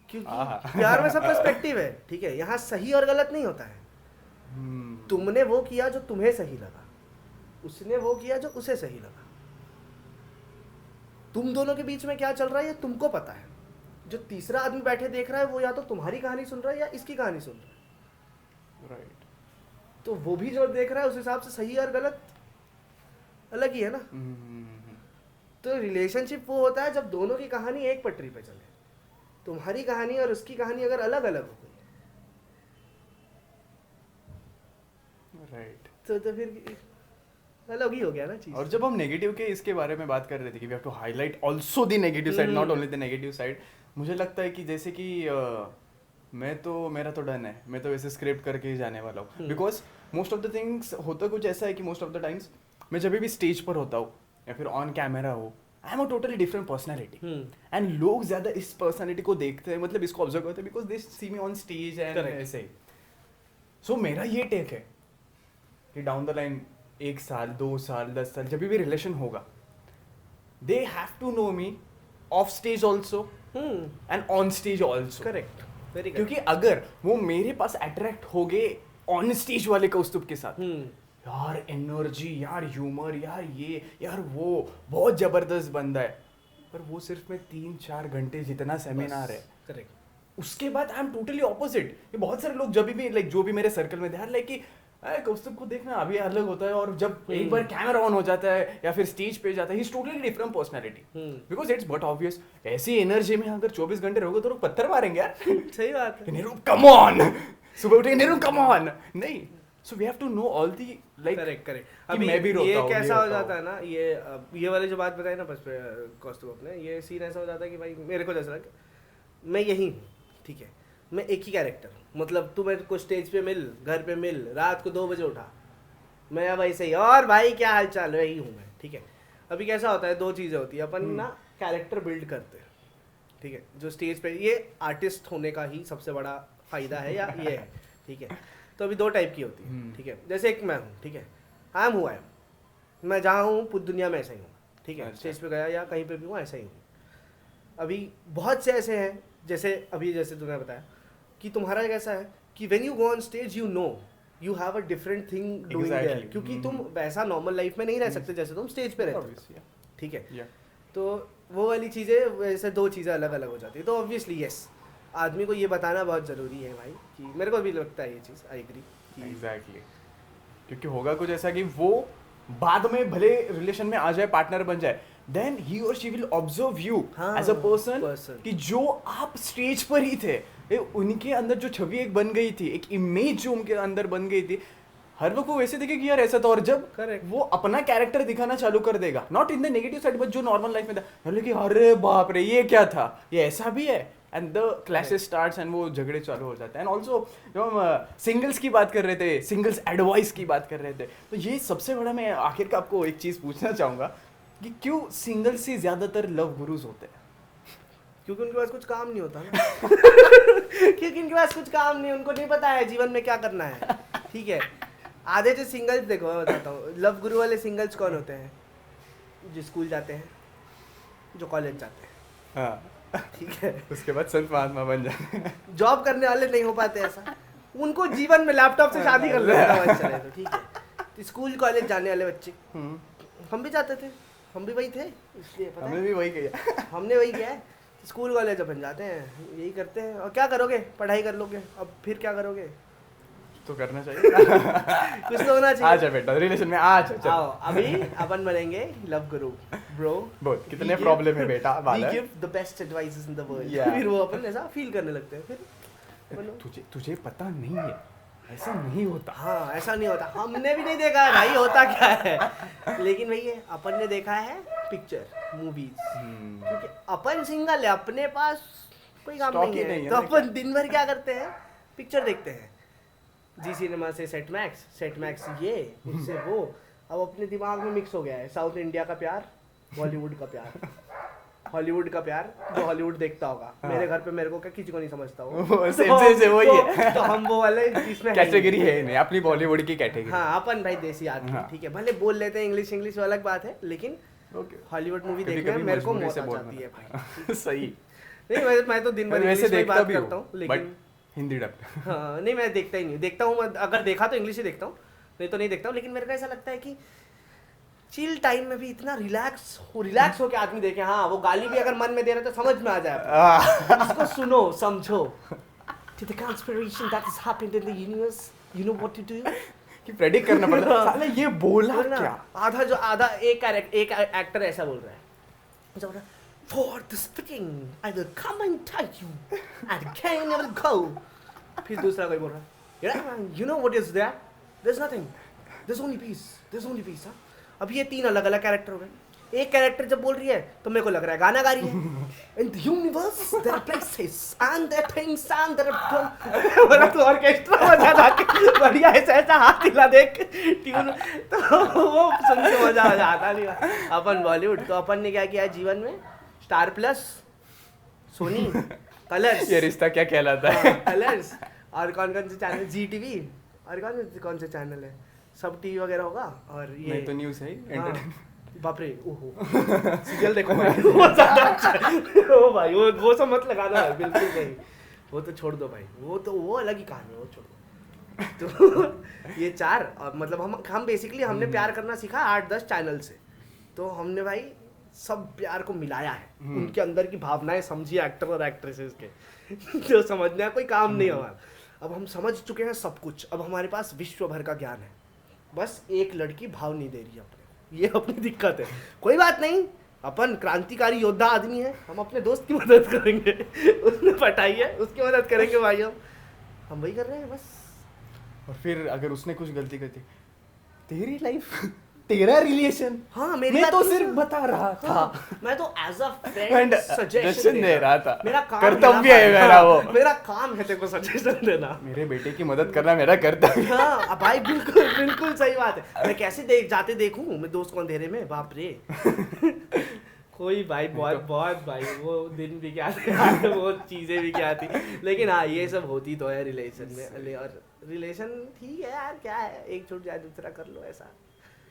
Speaker 2: क्योंकि प्यार में सब पर्सपेक्टिव है, ठीक है। यहाँ सही और गलत नहीं होता है। तुमने वो किया जो तुम्हें सही लगा, उसने वो किया जो उसे सही लगा। तुम दोनों के बीच में क्या चल रहा है ये तुमको पता है। जो तीसरा आदमी बैठे देख रहा है वो या तो तुम्हारी कहानी सुन रहा है या इसकी कहानी सुन रहा है,
Speaker 1: राइट।
Speaker 2: तो वो भी जो देख रहा है उस हिसाब से सही और गलत अलग ही है ना। तो रिलेशनशिप वो होता है जब दोनों की कहानी एक पटरी पे चले। तुम्हारी कहानी और उसकी कहानी अगर अलग अलग हो गई,
Speaker 1: राइट,
Speaker 2: तो फिर अलग ही हो गया ना चीज।
Speaker 1: और जब हम नेगेटिव के इसके बारे में बात कर रहे थे कि we have to highlight also the negative side, not only the negative side, मुझे लगता है कि जैसे कि मेरा तो डन है, मैं तो वैसे स्क्रिप्ट करके ही जाने वाला हूँ। Because most of the things होता कुछ ऐसा है कि मोस्ट ऑफ द टाइम्स मैं जब भी स्टेज पर होता हूँ या फिर ऑन कैमरा हो, I am a totally different personality, and लोग ज्यादा इस पर्सनैलिटी को देखते हैं, मतलब इसको ऑब्जर्व करते हैं, because they see me on stage and ऐसे ही। सो मेरा ये टेक है कि डाउन द लाइन 1 साल 2 साल 10 साल जब भी रिलेशन होगा, they have to know me off stage also and on stage also.
Speaker 2: Correct, very good.
Speaker 1: क्योंकि अगर वो मेरे पास अट्रैक्ट हो गए ऑन स्टेज वाले कौस्तुभ के साथ, यार एनर्जी, यार ह्यूमर, यार ये यार वो बहुत जबरदस्त बंदा है, पर वो सिर्फ में 3-4 घंटे जितना सेमिनार है,
Speaker 2: करेक्ट,
Speaker 1: उसके बाद आई एम टोटली ऑपोजिट। ये बहुत सारे लोग जब भी लाइक जो भी मेरे सर्कल में ध्यान लाइक कि कौस्तुभ को देखना अभी अलग होता है, और जब एक बार कैमरा ऑन हो जाता है या फिर स्टेज पे जाता है, he is totally different personality, because it's but obvious. ऐसी एनर्जी में अगर 24 घंटे रहोगे तो लोग पत्थर मारेंगे यार।
Speaker 2: सही बात है।
Speaker 1: निरुप कम ऑन, सुबह उठे निरुप कम ऑन, नहीं। So we have to know all the like
Speaker 2: correct. अभी मैं भी ये कैसा हो जाता है ना, ये वाली जो बात बताई ना बस कौस्तुभ अपने, ये सीन ऐसा हो जाता है कि भाई मेरे को जैसा मैं यही हूँ, ठीक है, मैं एक ही कैरेक्टर, मतलब तू मेरे को स्टेज पे मिल, घर पे मिल, रात को 2 बजे उठा, मैं अब ऐसे ही, और भाई क्या हाल चाल, वही हूँ मैं, ठीक है। अभी कैसा होता है, 2 चीज़ें होती है, अपन ना कैरेक्टर बिल्ड करते हैं, ठीक है, जो स्टेज पे, ये आर्टिस्ट होने का ही सबसे बड़ा फायदा है या ये है, ठीक है। तो अभी 2 टाइप की होती है, ठीक है। जैसे एक मैं हूँ, ठीक है, I am who I am, मैं जहाँ हूँ पूरी दुनिया में ऐसा ही हूँ, ठीक है। स्टेज पे गया या कहीं पे भी हूँ ऐसा ही हूँ। अभी बहुत से ऐसे हैं, जैसे अभी जैसे तूने बताया कि तुम्हारा कैसा है कि when you go on stage you know you have a different thing doing there, क्योंकि तुम वैसा नॉर्मल लाइफ में नहीं रह सकते जैसे तुम स्टेज पे रहते हो, ठीक है। तो वो वाली चीज़ें वैसे दो चीज़ें अलग अलग हो जाती है। तो ऑब्वियसली यस, आदमी को ये बताना बहुत ज़रूरी है भाई, कि मेरे को भी लगता है ये चीज़, आई एग्री।
Speaker 1: एग्जैक्टली, क्योंकि होगा कुछ ऐसा कि वो बाद में भले रिलेशन में आ जाए, पार्टनर बन जाए, देन ही और she will observe you as a person, कि जो आप स्टेज पर ही थे, उनके अंदर जो छवि एक बन गई थी, एक इमेज जो उनके अंदर बन गई थी, हर वक्त वो वैसे देखे कि यार ऐसा था, और जब
Speaker 2: Correct.
Speaker 1: वो अपना कैरेक्टर दिखाना चालू कर देगा, not in the negative side but जो नॉर्मल लाइफ में था, लेकिन अरे बाप रे ये क्या था, ये ऐसा भी है, and the clashes starts and वो झगड़े चालू हो जाते हैं। एंड ऑल्सो जो हम सिंगल्स की बात कर रहे थे, सिंगल्स एडवाइस की बात कर रहे थे, तो ये सबसे बड़ा, मैं आखिर का आपको एक चीज़ पूछना चाहूँगा कि क्यों सिंगल्स से ज़्यादातर लव गुरुज होते हैं?
Speaker 2: क्योंकि उनके पास कुछ काम नहीं होता ना क्योंकि उनके पास कुछ काम नहीं, उनको नहीं पता है जीवन में क्या करना है, ठीक है। आधे जो सिंगल्स, देखो मैं बताता हूँ, लव गुरु वाले सिंगल्स कौन होते हैं? जो स्कूल जाते हैं, जो कॉलेज जाते हैं,
Speaker 1: हाँ,
Speaker 2: ठीक है।
Speaker 1: उसके बाद संत महात्मा बन जाते हैं।
Speaker 2: जॉब करने वाले नहीं हो पाते ऐसा, उनको जीवन में लैपटॉप से शादी कर लेना चले, तो ठीक है। तो स्कूल कॉलेज जाने वाले बच्चे, हम भी जाते थे, हम भी वही थे, इसलिए पता
Speaker 1: हमने
Speaker 2: है
Speaker 1: भी वही किया।
Speaker 2: हमने वही किया है। स्कूल कॉलेज अपन जाते हैं, यही करते हैं, और क्या करोगे? पढ़ाई कर लोगे, अब फिर क्या करोगे?
Speaker 1: तो करना चाहिए।
Speaker 2: कुछ तो होना चाहिए।
Speaker 1: आजा बेटा रिलेशन में आजा,
Speaker 2: आओ अभी अपन बनेंगे लव गुरु ब्रो।
Speaker 1: बोल कितने प्रॉब्लम है बेटा,
Speaker 2: we give the best advices in the world. फिर वो अपन ऐसा फील करने लगते हैं, फिर
Speaker 1: तुझे पता नहीं है, ऐसा नहीं होता।
Speaker 2: हाँ ऐसा नहीं होता, हमने भी नहीं देखा है भाई होता क्या है, लेकिन भैया अपन ने देखा है पिक्चर, मूवीज, क्योंकि अपन सिंगल है, अपने पास कोई काम नहीं है, तो अपन दिन भर क्या करते हैं? पिक्चर देखते हैं, जी सिनेमा से सेट मैक्स ये, उससे वो। अब अपने दिमाग में मिक्स हो गया है साउथ इंडिया का प्यार, बॉलीवुड का प्यार, हॉलीवुड का प्यार, जो हॉलीवुड देखता होगा। हाँ। मेरे घर पे मेरे को क्या किसी को नहीं समझता वो
Speaker 1: से वही है।
Speaker 2: तो हम वो वाले इसमें
Speaker 1: कैटेगरी है नहीं, अपनी बॉलीवुड की कैटेगरी।
Speaker 2: हाँ अपन भाई देसी आदमी,
Speaker 1: हाँ।
Speaker 2: ठीक है, भले बोल लेते हैं इंग्लिश वो अलग बात है, लेकिन हॉलीवुड मूवी देखने में मेरे को मौत आ जाती है भाई।
Speaker 1: सही
Speaker 2: नहीं, मैं तो दिन भर इंग्लिश में बात करता हूँ, लेकिन
Speaker 1: हिंदी डब।
Speaker 2: हाँ नहीं, मैं देखता ही नहीं, देखता हूँ अगर देखा तो इंग्लिश ही देखता हूँ, नहीं तो नहीं देखता हूँ। लेकिन मेरे को ऐसा लगता है कि चिल टाइम में भी इतना रिलैक्स हो के आदमी देखे, हाँ वो गाली भी अगर मन में दे रहे तो समझ में आ जाए, इसको सुनो समझो, to the conspiration that has happened in the universe, you know what to do,
Speaker 1: कि प्रेडिक्ट करना पड़ता है, साले ये बोला क्या?
Speaker 2: आधा एक एक्टर ऐसा बोल रहा है, for the spitting I will come and take you and can never go. फिर दूसरा कोई बोल रहा है, yeah you know what is there, there's nothing, there's only peace, हाँ। अब ये तीन अलग अलग कैरेक्टर हो गए। एक कैरेक्टर जब बोल रही है तो मेरे को लग रहा है गाना गा रही है, in the universe there are places and there are things and there are बोला तो ऑर्केस्ट्रा बजा के बढ़िया ऐसा हाथ हिला देख ट्यून, तो वो सुन के मजा आ जाता नहीं। अपन बॉलीवुड, तो अपन ने क्या किया जीवन में, स्टार प्लस, सोनी, कलर्स,
Speaker 1: ये रिश्ता क्या कहलाता है,
Speaker 2: कलर्स, और कौन कौन से चैनल, जी टीवी, और कौन से चैनल है, सब टीवी वगैरह होगा, और ये
Speaker 1: नहीं तो न्यूज़ है,
Speaker 2: बाप रे, ओहो सीरियल देखो भाई, वो ज़्यादा अच्छा है। ओ भाई वो सब मत लगाना भाई, बिल्कुल नहीं, वो तो छोड़ दो भाई, वो अलग ही कहानी है, वो छोड़ दो। तो ये चार, मतलब हम बेसिकली हमने प्यार करना सीखा 8-10 चैनल से, तो हमने भाई सब प्यार को मिलाया है, उनके अंदर की भावनाएं समझी एक्टर और एक्ट्रेसेस के, जो समझना कोई काम नहीं हमारा। अब हम समझ चुके हैं सब कुछ, अब हमारे पास विश्व भर का ज्ञान है, बस एक लड़की भाव नहीं दे रही अपने, ये अपनी दिक्कत है। कोई बात नहीं, अपन क्रांतिकारी योद्धा आदमी है, हम अपने दोस्त की मदद करेंगे, उसने पटाई है उसकी मदद करेंगे भाई, हम वही कर रहे हैं बस।
Speaker 1: और फिर अगर उसने कुछ गलती करती, तेरी लाइफ तेरा रिलेशन,
Speaker 2: हाँ मेरी
Speaker 1: मैं तो सिर्फ बता रहा था,
Speaker 2: हाँ, मैं तो एज अ फ्रेंड सजेशन
Speaker 1: दे रहा था,
Speaker 2: मेरा काम
Speaker 1: कर्तव्य है मेरा, वो
Speaker 2: मेरा काम है तेरे को सजेशन देना,
Speaker 1: मेरे बेटे की मदद करना मेरा कर्तव्य।
Speaker 2: हाँ भाई बिल्कुल सही बात है। मैं कैसे जाते देखूं मैं दोस्त को अंधेरे में, बाप रे कोई भाई बहुत भाई वो दिन भी क्या थे, वो चीज़ें भी क्या थी, लेकिन हाँ ये सब होती तो है रिलेशन में, और रिलेशन ठीक है यार, क्या है, एक छूट जाए दूसरा कर लो, ऐसा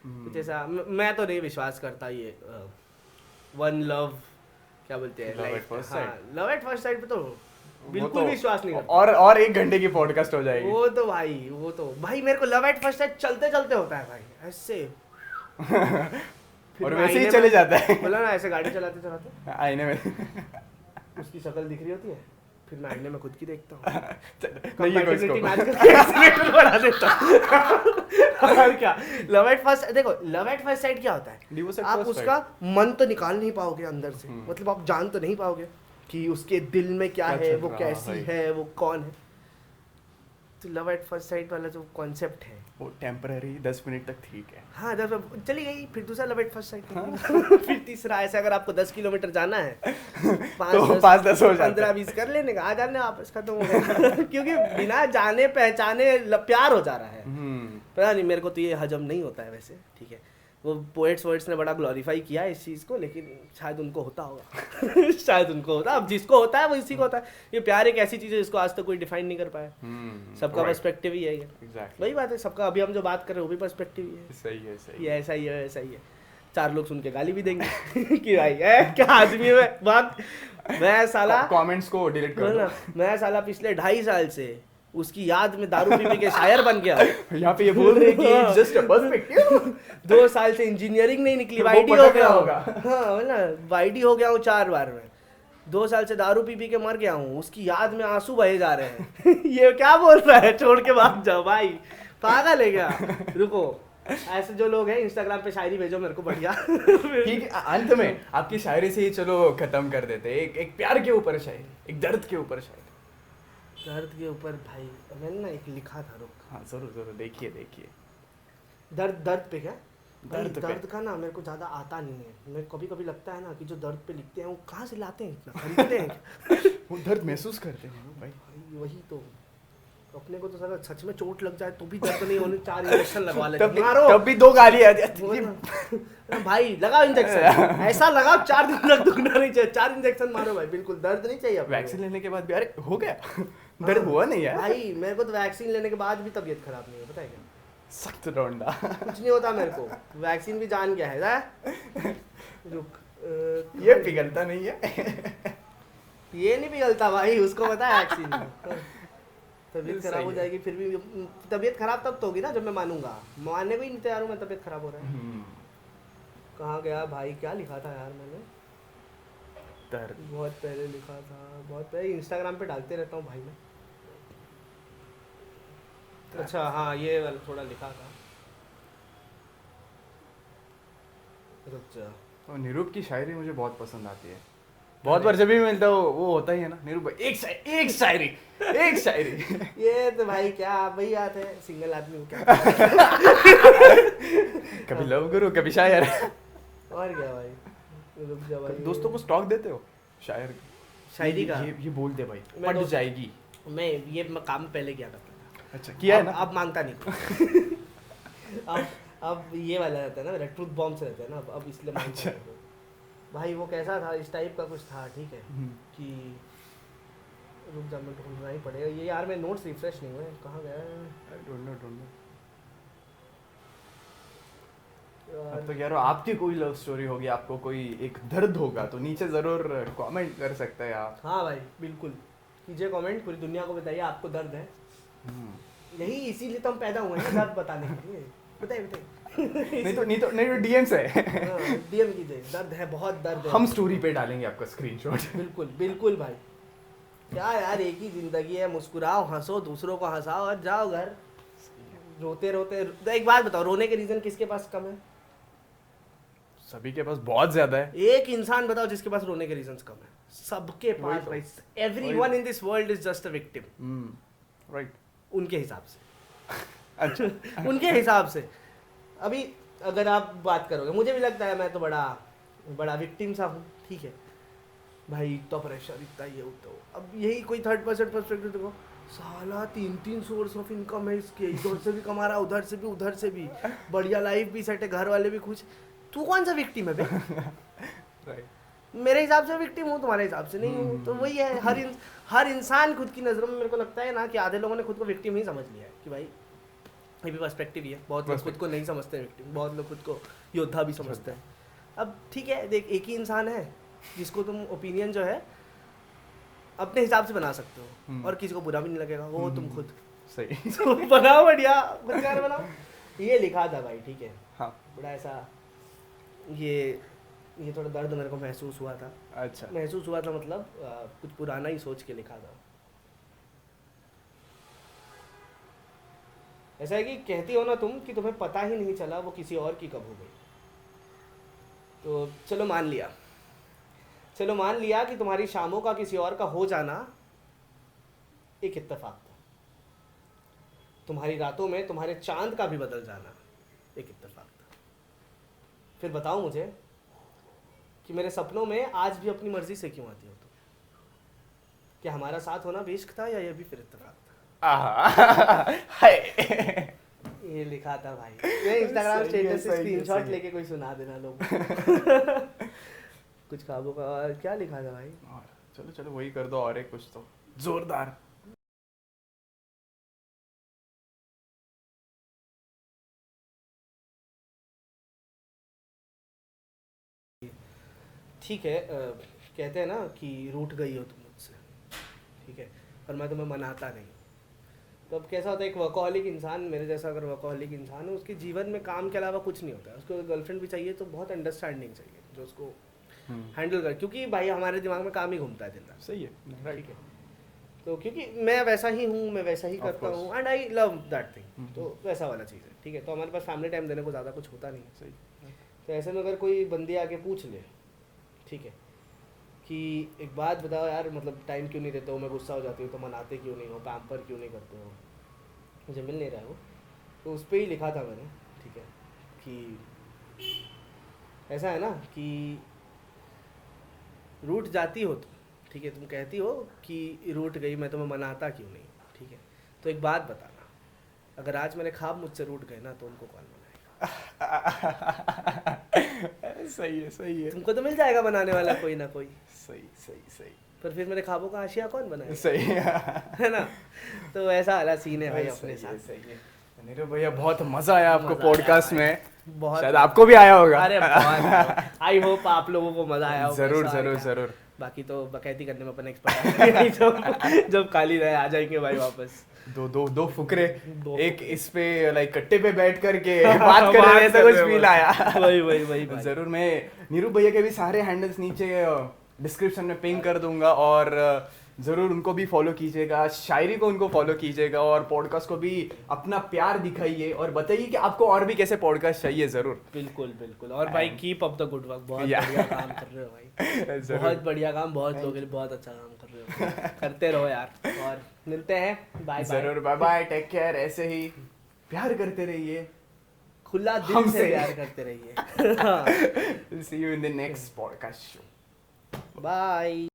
Speaker 2: कुछ ऐसा मैं तो नहीं विश्वास करता ये वन लव, क्या बोलते हैं,
Speaker 1: love at first sight,
Speaker 2: love at first sight पे तो बिल्कुल विश्वास नहीं करता।
Speaker 1: और 1 घंटे की पॉडकास्ट हो जाएगी,
Speaker 2: वो तो भाई मेरे को लव एट फर्स्ट साइट चलते होता है भाई, ऐसे फिर
Speaker 1: और
Speaker 2: मैं
Speaker 1: वैसे ही
Speaker 2: आईने
Speaker 1: चले
Speaker 2: में-
Speaker 1: जाता है
Speaker 2: बोला ना ऐसे गाड़ी चलाते चलाते
Speaker 1: आईने में
Speaker 2: उसकी शक्ल दिख रही होती है, फिर मैं आईने में खुद की देखता हूँ,
Speaker 1: नहीं ये कोई
Speaker 2: कंपैटिबिलिटी
Speaker 1: इसको-
Speaker 2: मैच करके एक्सीलेटर बढ़ा देता हूँ। और क्या, लव एट फर्स्ट, देखो लव एट फर्स्ट साइड क्या होता है,
Speaker 1: Divorce at
Speaker 2: आप
Speaker 1: first
Speaker 2: उसका मन तो निकाल नहीं पाओगे अंदर से,
Speaker 1: हम्म।
Speaker 2: मतलब आप जान तो नहीं पाओगे कि उसके दिल में क्या
Speaker 1: क्या
Speaker 2: है,
Speaker 1: चल
Speaker 2: वो
Speaker 1: रहा
Speaker 2: कैसी
Speaker 1: है।
Speaker 2: है, वो कौन है। तो लव एट फर्स्ट साइड वाला जो कॉन्सेप्ट है,
Speaker 1: वो टेम्पररी 10 मिनट तक ठीक है।
Speaker 2: हाँ जब चली गई, फिर दूसरा लव एट फर्स्ट साइड, फिर तीसरा। ऐसे अगर आपको 10 किलोमीटर जाना है,
Speaker 1: तो 5-10 हो जाता है।
Speaker 2: 15-20 कर लेने का, आ जाने वापस, खत्म हो गया। क्योंकि बिना जाने पहचाने प्यार हो जा रहा है। पता नहीं, मेरे को तो ये हजम नहीं होता है वैसे, ठीक है। वो पोएट्स ने बड़ा ग्लोरीफाई किया है इस चीज़ को, लेकिन शायद उनको होता होगा। शायद उनको होता, अब जिसको होता है वो इसी को होता है। ये प्यार एक ऐसी चीज़ है जिसको आज तक कोई डिफाइन नहीं कर पाया। सबका पर्सपेक्टिव ही है ये।
Speaker 1: एग्जैक्टली
Speaker 2: वही बात है, सबका अभी हम जो बात कर रहे हैं वो भी पर्सपेक्टिव ही है।
Speaker 1: सही है सही
Speaker 2: ये ऐसा ही है, ऐसा ही है। 4 लोग सुन के गाली भी देंगे कि भाई क्या आदमी है बात। मैं साला
Speaker 1: कमेंट्स को डिलीट कर
Speaker 2: ना, मैं साला पिछले 2.5 साल से उसकी याद में दारू पी के शायर बन गया।
Speaker 1: दो यहाँ पे ये बोल रहे हैं कि it's just a perspective
Speaker 2: 2 साल से इंजीनियरिंग नहीं निकली,
Speaker 1: वो
Speaker 2: वाईडी हो
Speaker 1: पटक
Speaker 2: गया
Speaker 1: रहा
Speaker 2: होगा। हाँ ना, वाईडी हो गया हूँ 4 बार में। 2 साल से दारू पी के मर गया हूँ, उसकी याद में आंसू बहे जा रहे हैं। ये क्या बोल रहा है, छोड़ के भाग जाओ भाई, पागल है क्या। रुको, ऐसे जो लोग हैं इंस्टाग्राम पे शायरी भेजो मेरे को, बढ़िया।
Speaker 1: ठीक है। अंत में आपकी शायरी से ही चलो खत्म कर देते हैं। एक प्यार के ऊपर शायरी, एक दर्द के ऊपर शायरी।
Speaker 2: दर्द के ऊपर भाई मैंने ना एक लिखा था, रुक।
Speaker 1: हाँ जरूर जरूर, देखिए देखिए।
Speaker 2: दर्द पे क्या,
Speaker 1: दर्द पे।
Speaker 2: दर्द का ना मेरे को ज़्यादा आता नहीं है। मेरे कभी कभी लगता है ना कि जो दर्द पे लिखते हैं वो कहाँ से लाते हैं, इतना खरीदते हैं क्या?
Speaker 1: वो दर्द महसूस करते हैं वो भाई।
Speaker 2: भाई वही तो, अपने को तो साला सच में चोट लग जाए तो भी दर्द नहीं होने, 4 इंजेक्शन लगवा लेते
Speaker 1: तब
Speaker 2: हैं। मारो
Speaker 1: तब भी 2 गाली आ जाती
Speaker 2: वो
Speaker 1: है।
Speaker 2: ना, भाई लगाओ इंजेक्शन, ऐसा लगाओ 4 दिन तक दुखना नहीं चाहिए। 4 इंजेक्शन मारो भाई, बिल्कुल दर्द नहीं चाहिए अपने को।
Speaker 1: वैक्सीन लेने के बाद भी अरे हो गया दर्द हुआ नहीं है
Speaker 2: भाई मेरे को तो वैक्सीन लेने के बाद भी तबीयत खराब नहीं है, पता है क्या।
Speaker 1: सख्त डोंडा।
Speaker 2: कुछ नहीं होता मेरे को, वैक्सीन भी जान गया है। रुक,
Speaker 1: ये पिघलता नहीं है।
Speaker 2: ये नहीं पिघलता भाई, उसको पता है वैक्सीन। तबीयत
Speaker 1: सही
Speaker 2: खराब हो
Speaker 1: है।
Speaker 2: जाएगी फिर भी। तबीयत खराब तब तो होगी ना जब मैं मानूंगा, मानने को ही नहीं तैयार हूँ मैं, तबीयत खराब हो रहा है। कहाँ गया भाई, क्या लिखा था यार मैंने,
Speaker 1: दर्द।
Speaker 2: बहुत पहले लिखा था, बहुत पहले। इंस्टाग्राम पे डालते रहता हूँ भाई मैं। अच्छा हाँ, ये वाला थोड़ा लिखा था, रुक जा।
Speaker 1: और निरूप की शायरी मुझे बहुत पसंद आती है। बहुत बार जब भी मिलता हो वो होता ही है ना, निरूप भाई एक शायरी एक शायरी।
Speaker 2: ये तो भाई क्या वही बात है, सिंगल आदमी को क्या।
Speaker 1: कभी लव गुरु कभी शायर।
Speaker 2: और क्या भाई, रुक जा भाई।
Speaker 1: दोस्तों को स्टॉक देते हो शायर की?
Speaker 2: शायरी का
Speaker 1: ये बोल दे भाई,
Speaker 2: मैं
Speaker 1: पट
Speaker 2: दोस्त-
Speaker 1: जाएगी।
Speaker 2: मैं काम पहले किया करता था।
Speaker 1: अच्छा किया है ना।
Speaker 2: अब मांगता नहीं। अब ये वाला रहता है ना, मेरा ट्रूथ बॉम्ब से रहता है ना, अब इसलिए मांगता
Speaker 1: अच्छा।
Speaker 2: नहीं हूँ। भाई वो कैसा था, इस टाइप का कुछ था, ठीक है कि रुक जा, मैं ढूंढना ही पड़ेगा ये यार, मैं नोट्स रिफ्रेश नहीं हुए, कहाँ गया है
Speaker 1: ढूंढो ढूंढो।
Speaker 2: यार।
Speaker 1: अब तो कह रहा हूँ आपकी कोई लव स्टोरी होगी, आपको कोई एक दर्द होगा तो नीचे जरूर कमेंट कर सकते हैं आप।
Speaker 2: हाँ भाई बिल्कुल कीजिए कमेंट, पूरी दुनिया को बताइए आपको दर्द है। यही इसीलिए तो हम पैदा हुए हैं, दर्द बताने के लिए। बताइए
Speaker 1: नहीं तो डीएम से
Speaker 2: डीएम कीजिए, दर्द है, बहुत दर्द है।
Speaker 1: हम स्टोरी पे डालेंगे आपका स्क्रीनशॉट।
Speaker 2: बिल्कुल बिल्कुल भाई। क्या यार, एक ही जिंदगी है, मुस्कुराओ हंसो, दूसरों को हंसाओ और जाओ घर। रोते रोते एक बात बताओ, रोने के रीजन किसके पास कम है?
Speaker 1: सभी के पास बहुत ज्यादा है।
Speaker 2: एक इंसान बताओ जिसके पास रोने के रीजंस कम है। सबके
Speaker 1: वही
Speaker 2: पास
Speaker 1: तो।
Speaker 2: भाई, everyone in this world is just a victim.
Speaker 1: Right.
Speaker 2: उनके हिसाब से।
Speaker 1: अच्छा।
Speaker 2: उनके हिसाब से। अभी अगर आप बात करोगे, मुझे भी लगता है मैं तो बड़ा विक्टिम सा हूँ, ठीक है भाई, इतना प्रेशर, इतना ये होता हो। अब यही कोई थर्ड पर्सन पर्सपेक्टिव देखो, साला 3 सोर्स ऑफ इनकम है इसके, इधर से भी कमा रहा, उधर से भी, बढ़िया लाइफ भी सेट है, घर वाले भी खुश। तू कौन सा विक्टिम है बे?
Speaker 1: राइट।
Speaker 2: मेरे हिसाब से विक्टिम हूँ, तुम्हारे हिसाब से नहीं हूँ। तो वही है, हर इंसान खुद की नज़रों में, मेरे को लगता है ना कि आधे लोगों ने खुद को विक्टिम ही समझ लिया है कि भाई ये भी पर्सपेक्टिव ही है। बहुत लोग खुद को नहीं समझते हैं विक्टिम, बहुत लोग खुद को योद्धा भी समझते हैं। अब ठीक है, देख एक ही इंसान है जिसको तुम ओपिनियन जो है अपने हिसाब से बना सकते हो और किसी को बुरा भी नहीं लगेगा, वो तुम खुद।
Speaker 1: सही।
Speaker 2: तो बनाओ बढ़िया, खुद बनाओ। ये लिखा था भाई, ठीक है।
Speaker 1: हाँ।
Speaker 2: बड़ा ऐसा ये थोड़ा दर्द मेरे को महसूस हुआ था।
Speaker 1: अच्छा
Speaker 2: महसूस हुआ था मतलब कुछ पुराना ही सोच के लिखा था। ऐसा है कि कहती हो ना तुम कि तुम्हें पता ही नहीं चला वो किसी और की कब हो गई। तो चलो मान लिया कि तुम्हारी शामों का किसी और का हो जाना एक इत्तेफाक था। तुम्हारी रातों में तुम्हारे चांद का भी बदल जाना एक इत्तेफाक था। फिर बताओ मुझे कि मेरे सपनों में आज भी अपनी मर्जी से क्यों आती हो तुम? क्या हमारा साथ होना भी इश्क था या ये भी फिर इत्तेफाक था?
Speaker 1: हाय
Speaker 2: ये लिखा था भाई। मैं इंस्टाग्राम
Speaker 1: सही है,
Speaker 2: स्टेटस से
Speaker 1: सही है,
Speaker 2: स्क्रीनशॉट
Speaker 1: सही है।
Speaker 2: लेके कोई सुना देना लोग। कुछ ख्वाबों का और क्या लिखा था भाई?
Speaker 1: और चलो चलो वही कर दो, और एक कुछ तो जोरदार।
Speaker 2: ठीक है, कहते हैं ना कि रूठ गई हो तुम मुझसे, ठीक है, पर मैं तुम्हें मनाता नहीं। तो अब कैसा होता है, एक वर्कोहॉलिक इंसान, मेरे जैसा अगर वर्कोहॉलिक इंसान है, उसके जीवन में काम के अलावा कुछ नहीं होता है। उसको गर्लफ्रेंड भी चाहिए तो बहुत अंडरस्टैंडिंग चाहिए जो उसको हैंडल कर, क्योंकि भाई हमारे दिमाग में काम ही घूमता है दिन रात।
Speaker 1: सही है,
Speaker 2: ठीक है, तो क्योंकि मैं वैसा ही हूँ, मैं वैसा ही
Speaker 1: Of
Speaker 2: करता
Speaker 1: course.
Speaker 2: हूँ and I love that thing. तो वैसा वाला चीज़ है, ठीक है। तो हमारे पास फैमिली टाइम देने को ज़्यादा कुछ होता नहीं है।
Speaker 1: सही।
Speaker 2: तो ऐसे में अगर कोई बंदी आके पूछ ले, ठीक है, कि एक बात बताओ यार, मतलब टाइम क्यों नहीं देते हो, मैं गुस्सा हो जाती हूँ, तो मनाते क्यों नहीं हो, पैम्पर क्यों नहीं करते हो, मुझे मिल नहीं रहा है वो, तो उस पर ही लिखा था मैंने, ठीक है, कि ऐसा है ना कि रूठ जाती हो तुम, ठीक है, तुम कहती हो कि रूठ गई, मैं तुम्हें मनाता क्यों नहीं, ठीक है, तो एक बात बताना, अगर आज मेरे ख्वाब मुझसे रूठ गए ना, तो उनको कौन मनाएगा?
Speaker 1: सही है, सही है,
Speaker 2: तुमको तो मिल जाएगा बनाने वाला कोई ना कोई,
Speaker 1: सही सही सही
Speaker 2: पर फिर मेरे ख्वाबों का आशिया कौन बनाएगा?
Speaker 1: सही है।
Speaker 2: है ना? तो ऐसा वाला सीन है भाई अपने
Speaker 1: सही है,
Speaker 2: साथ।
Speaker 1: सही है। नीरव भैया बहुत मजा आया आपको
Speaker 2: मजा आया
Speaker 1: पॉडकास्ट
Speaker 2: भाई।
Speaker 1: में,
Speaker 2: बहुत
Speaker 1: शायद आपको भी आया होगा।
Speaker 2: अरे बहुत, आई होप आप लोगों को मजा आया होगा।
Speaker 1: जरूर
Speaker 2: सारे
Speaker 1: जरूर
Speaker 2: का।
Speaker 1: जरूर।
Speaker 2: बाकी तो बकैती करने में अपन एक्सपर्ट है। जब खाली रहे आ जाएंगे भाई वापस।
Speaker 1: दो फुकरे,
Speaker 2: दो
Speaker 1: एक
Speaker 2: फुकरे।
Speaker 1: इस पे लाइक कट्टे पे बैठ करके बात कर रहे थे, कुछ फील आया।
Speaker 2: वही भाई।
Speaker 1: जरूर, मैं नीरू भैया के भी सारे हैंडल्स नीचे डिस्क्रिप्शन में पिंग कर दूंगा, और जरूर उनको भी फॉलो कीजिएगा, शायरी को उनको फॉलो कीजिएगा, और पॉडकास्ट को भी अपना प्यार दिखाइए, और बताइए कि आपको और भी कैसे पॉडकास्ट चाहिए जरूर।
Speaker 2: बिल्कुल। और भाई keep up the good work, बहुत
Speaker 1: Yeah.
Speaker 2: बढ़िया काम कर रहे हो भाई।
Speaker 1: जरूर।
Speaker 2: बहुत बढ़िया काम, बहुत लोग बहुत अच्छा काम कर रहे हो। करते रहो यार, और मिलते हैं, बाय बाय।
Speaker 1: जरूर, बाय बाय, टेक केयर, ऐसे ही प्यार करते रहिए,
Speaker 2: खुला दिल
Speaker 1: हमसे।
Speaker 2: से प्यार करते रहिए।
Speaker 1: See you in the next podcast show.
Speaker 2: Bye.